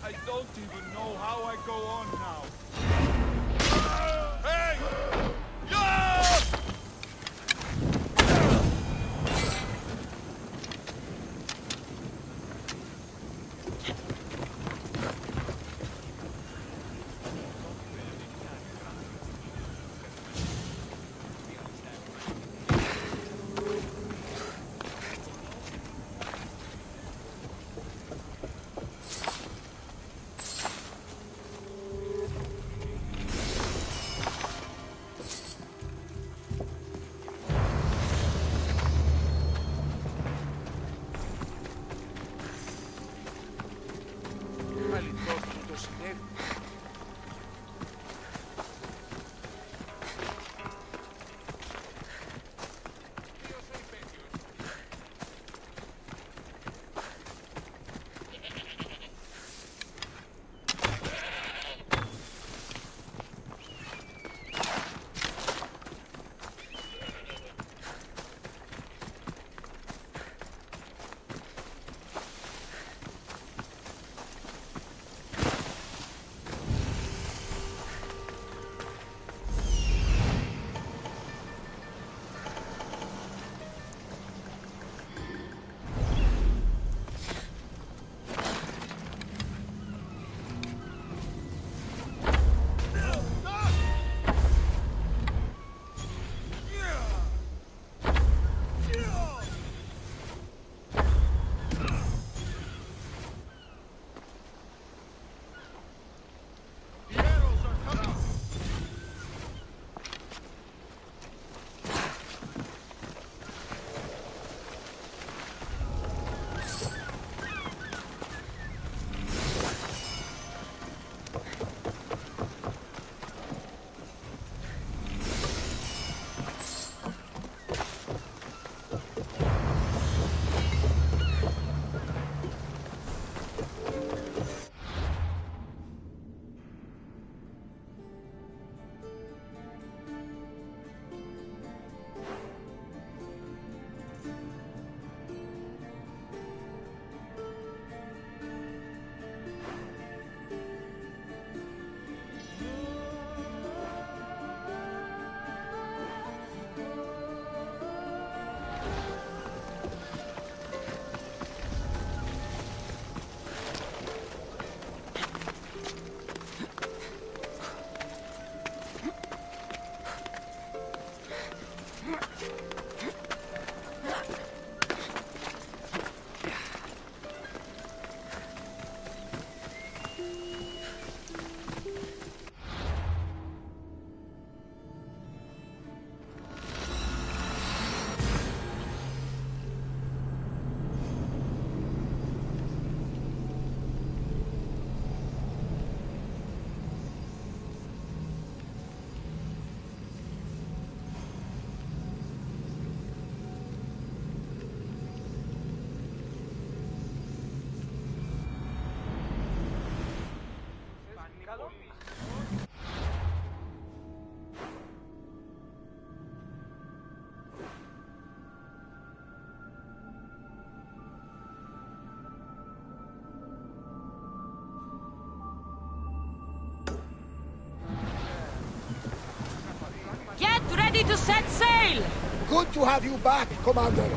I don't even know how I go on now. Hey! Yeah! Get ready to set sail! Good to have you back, Commander.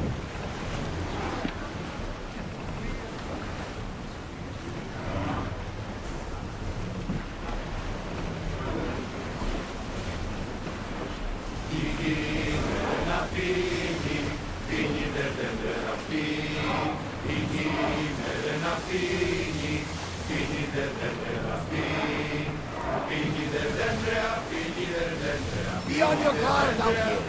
Be on your guard out here.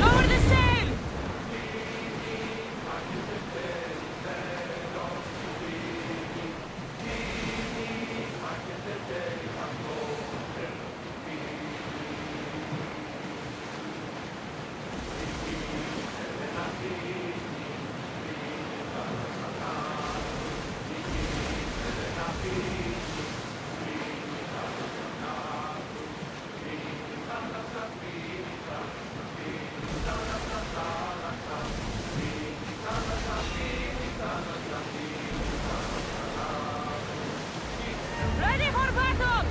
Lower the sail! Ready for battle!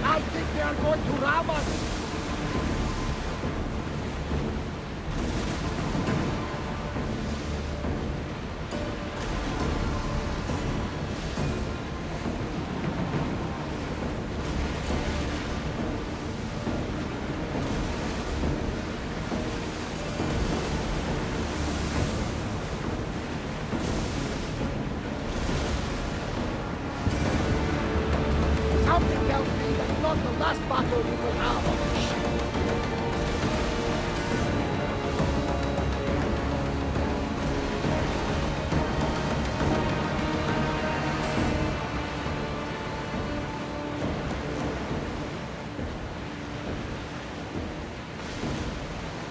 I think they are going to ram us. Something tells me that's not the last battle we will have on this ship.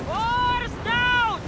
Oars down!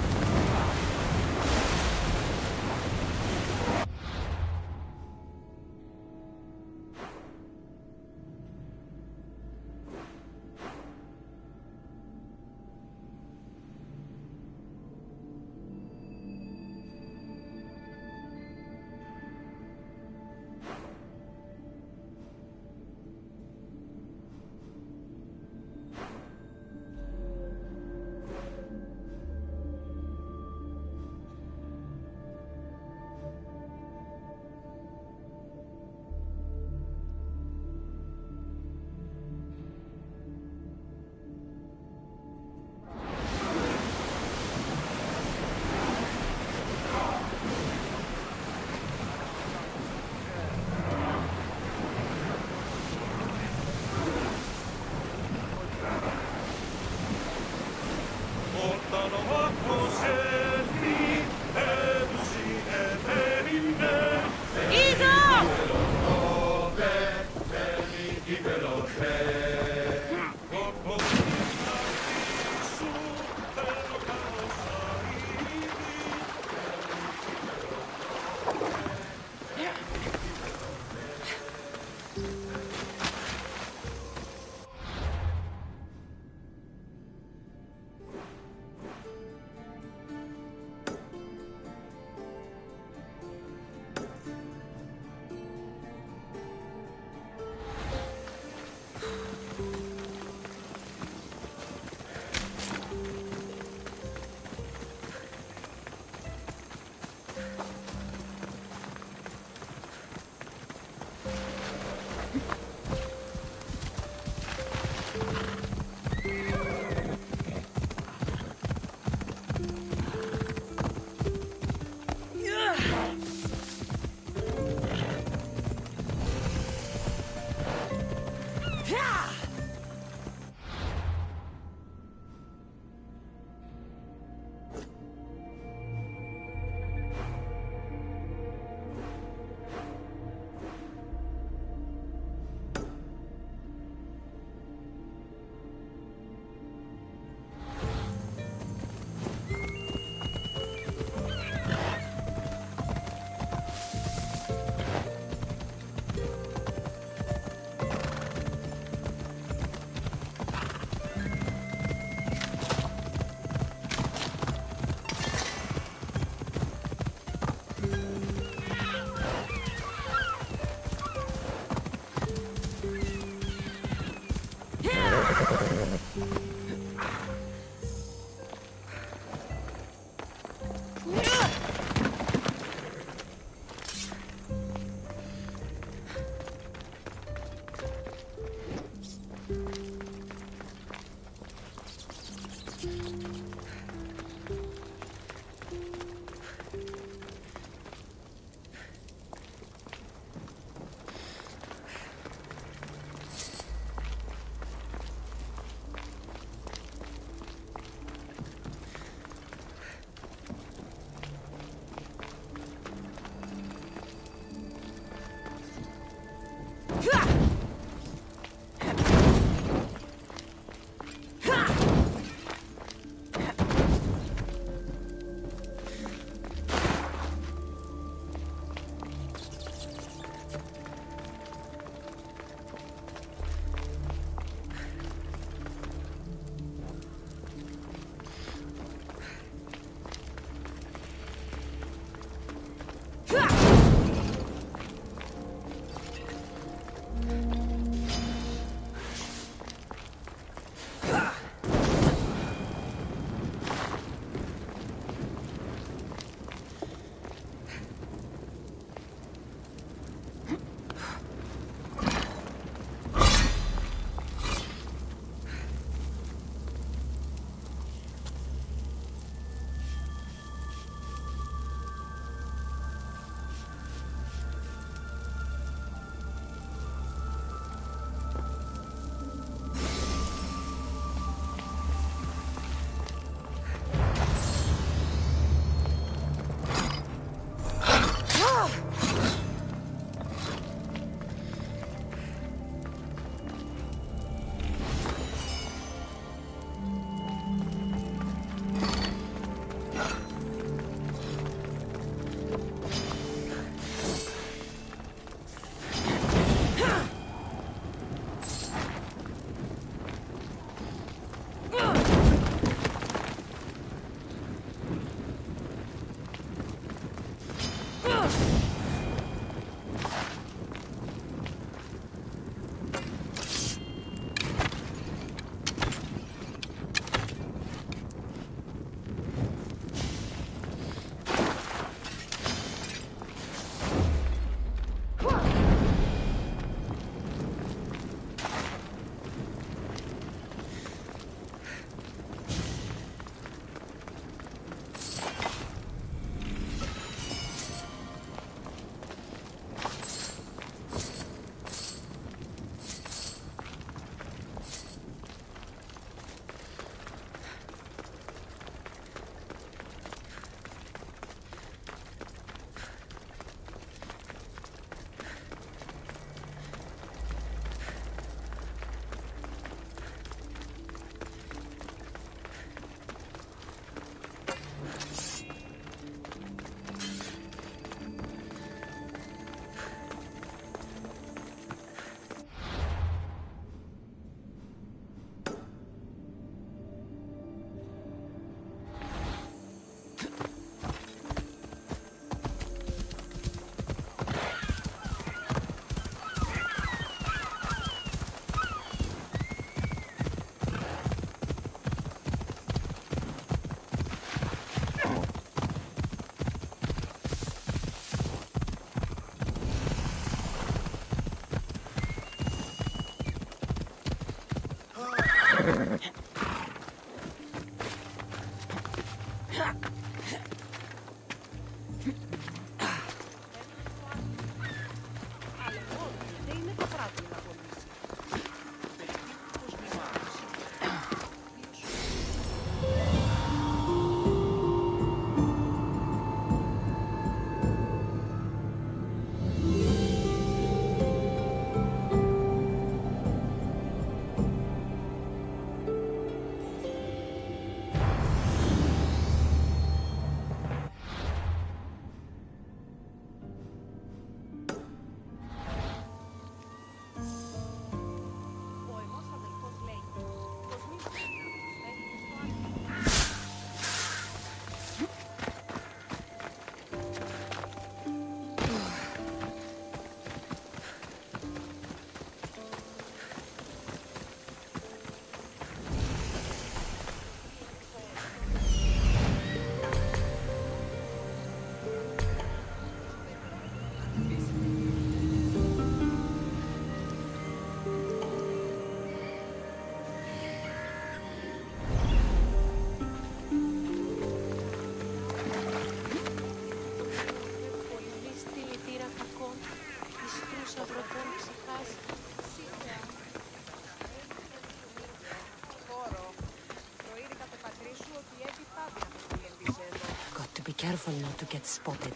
Got to be careful not to get spotted.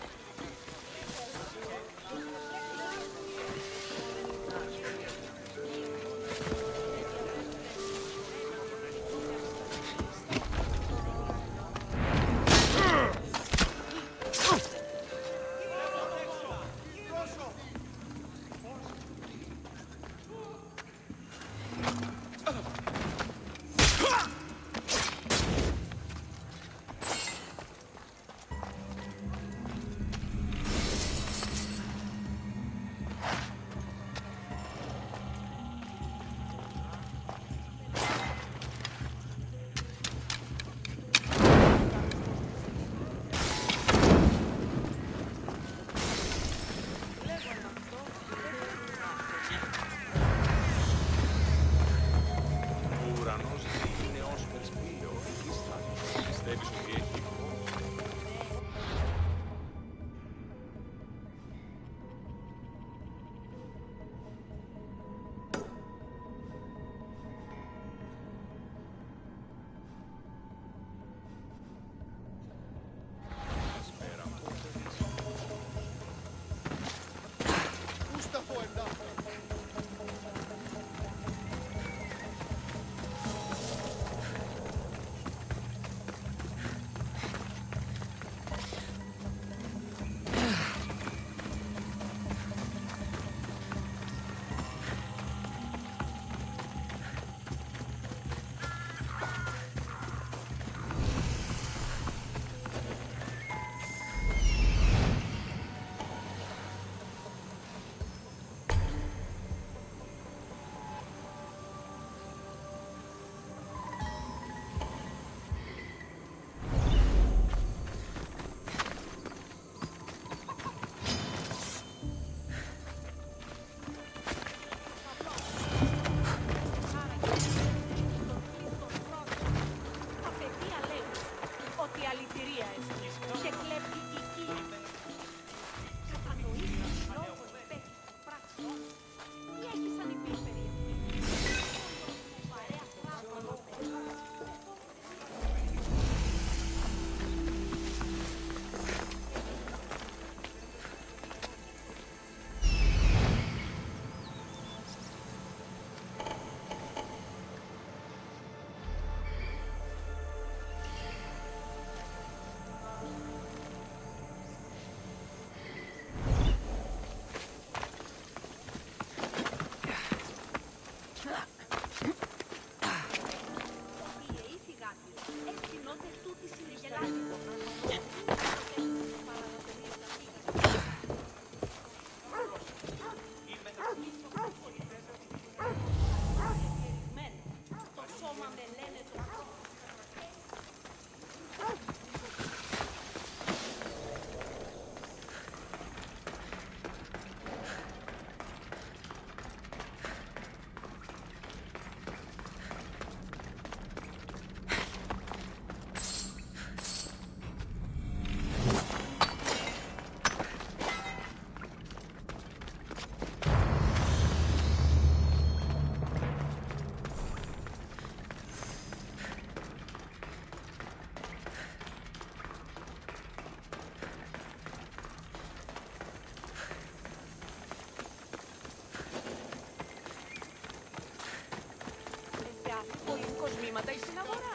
Κοσμήματα ή στην αγορά.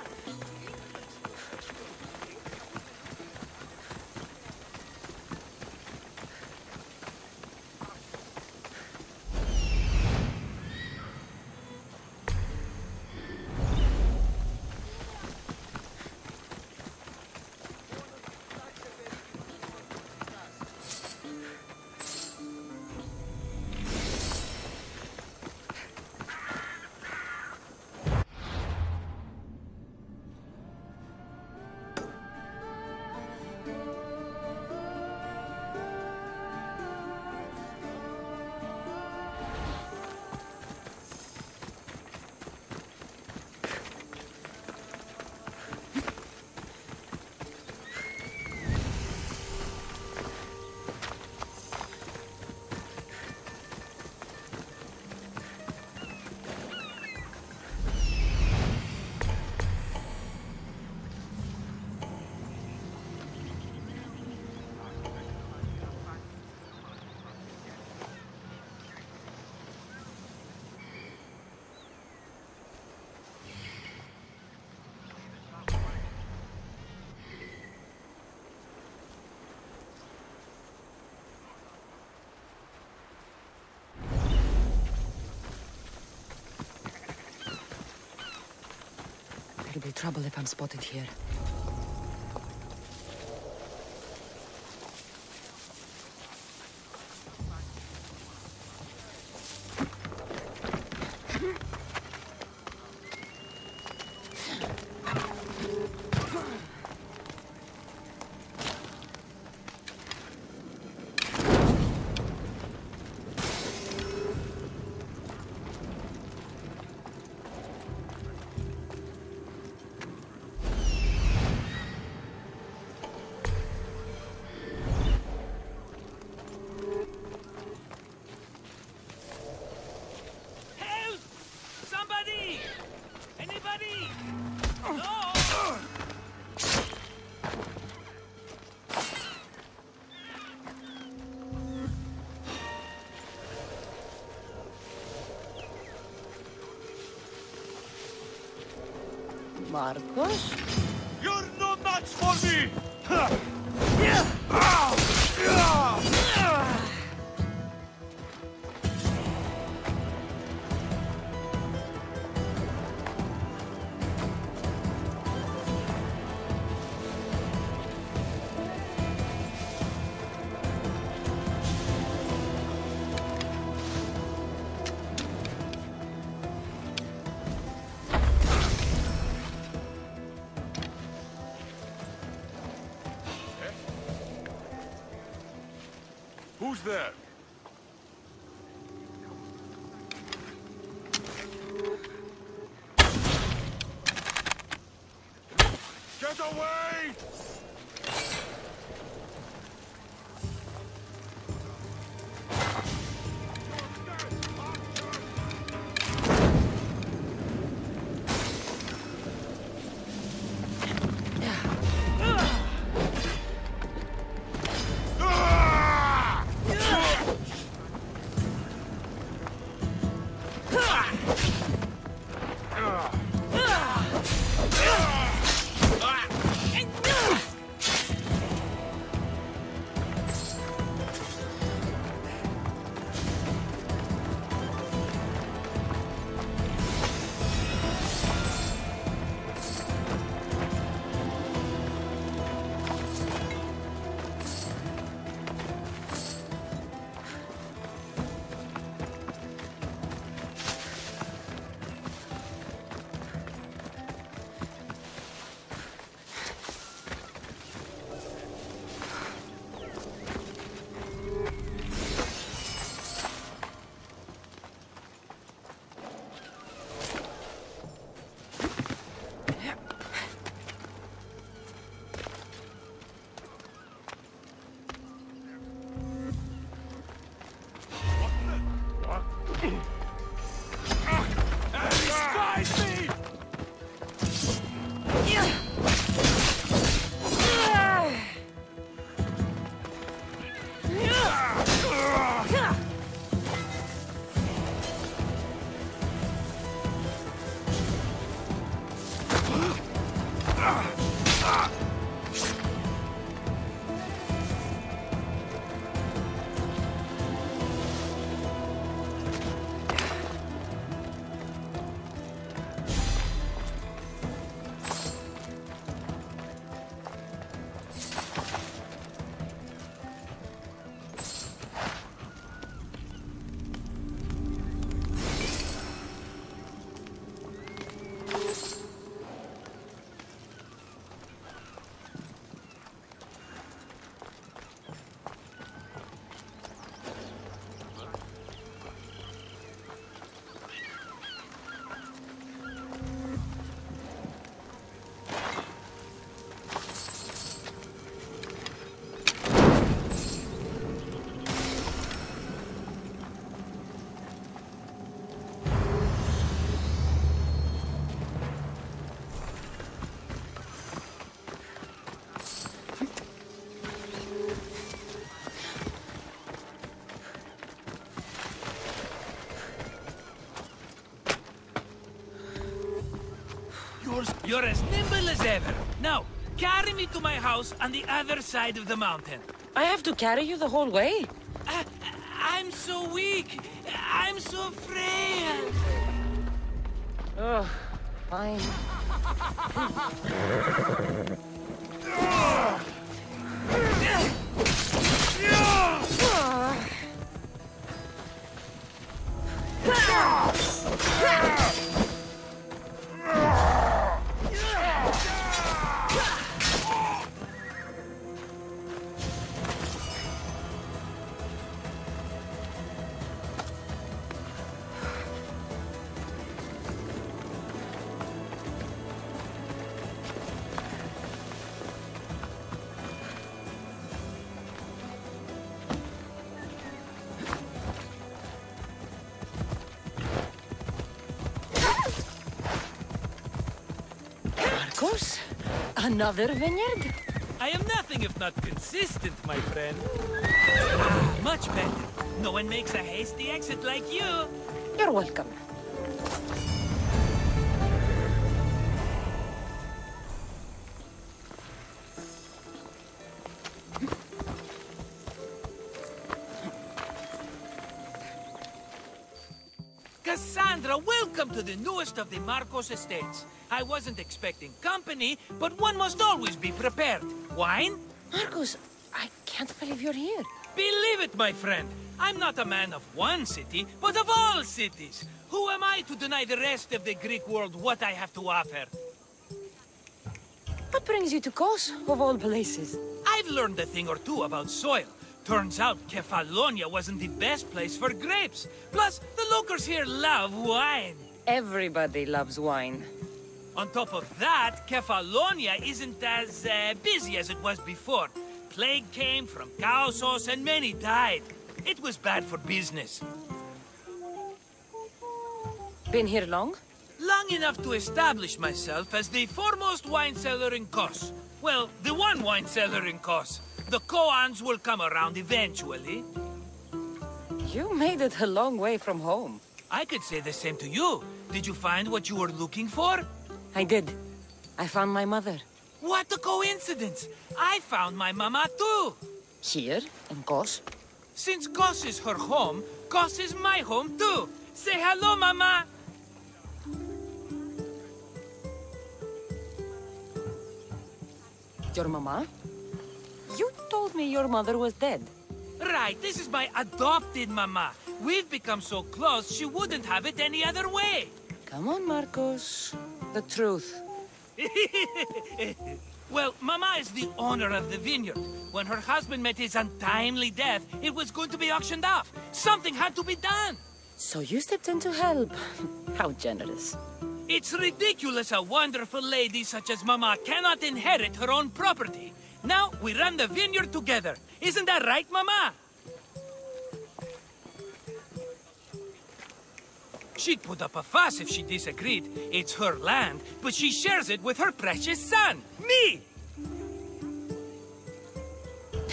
There'll be trouble if I'm spotted here. Marcos? You're no match for me! Who's there? Get away! yours? You're as nimble as ever. Now, carry me to my house on the other side of the mountain. I have to carry you the whole way? I'm so weak. I'm so frail. Oh, fine. Marcos? Another vineyard? I am nothing if not consistent, my friend. Much better. No one makes a hasty exit like you. You're welcome. Cassandra, welcome to the newest of the Marcos estates. I wasn't expecting company, but one must always be prepared. Wine? Marcos, I can't believe you're here. Believe it, my friend. I'm not a man of one city, but of all cities. Who am I to deny the rest of the Greek world what I have to offer? What brings you to Kos, of all places? I've learned a thing or two about soil. Turns out Kefalonia wasn't the best place for grapes. Plus, the locals here love wine. Everybody loves wine. On top of that, Kefalonia isn't as busy as it was before. Plague came from cow sauce and many died. It was bad for business. Been here long? Long enough to establish myself as the foremost wine seller in Kos. Well, the one wine seller in Kos. The Koans will come around eventually. You made it a long way from home. I could say the same to you. Did you find what you were looking for? I did. I found my mother. What a coincidence! I found my mama too! Here, in Kos? Since Kos is her home, Kos is my home too! Say hello, mama! Your mama? You told me your mother was dead. Right, this is my adopted mama. We've become so close, she wouldn't have it any other way. Come on, Marcos. The truth. Well, Mama is the owner of the vineyard. When her husband met his untimely death, it was going to be auctioned off. Something had to be done. So you stepped in to help. How generous. It's ridiculous a wonderful lady such as Mama cannot inherit her own property. Now we run the vineyard together. Isn't that right, Mama? She'd put up a fuss if she disagreed. It's her land, but she shares it with her precious son, me!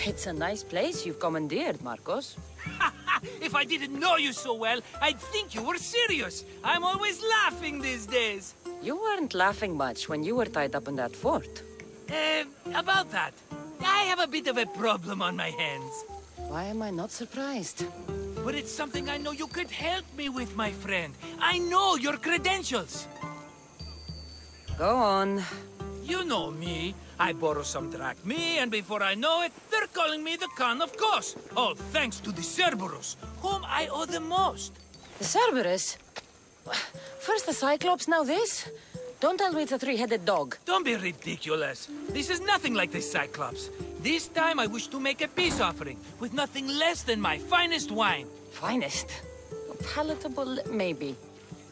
It's a nice place you've commandeered, Marcos. If I didn't know you so well, I'd think you were serious. I'm always laughing these days. You weren't laughing much when you were tied up in that fort. About that, I have a bit of a problem on my hands. Why am I not surprised? But it's something I know you could help me with, my friend. I know your credentials. Go on. You know me. I borrow some drachmae, and before I know it, they're calling me the Khan of Kos. All thanks to the Cerberus, whom I owe the most. The Cerberus? First the Cyclops, now this? Don't tell me it's a three-headed dog. Don't be ridiculous. This is nothing like the Cyclops. This time I wish to make a peace offering, with nothing less than my finest wine. Finest? Palatable, maybe.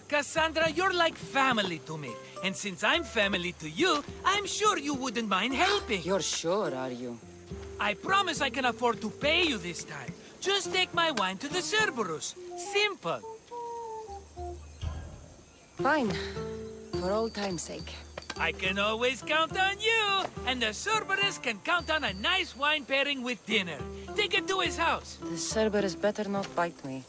Cassandra, you're like family to me. And since I'm family to you, I'm sure you wouldn't mind helping. You're sure, are you? I promise I can afford to pay you this time. Just take my wine to the Cerberus. Simple. Fine. For old time's sake. I can always count on you, and the Cerberus can count on a nice wine pairing with dinner. Take it to his house. The Cerberus better not bite me.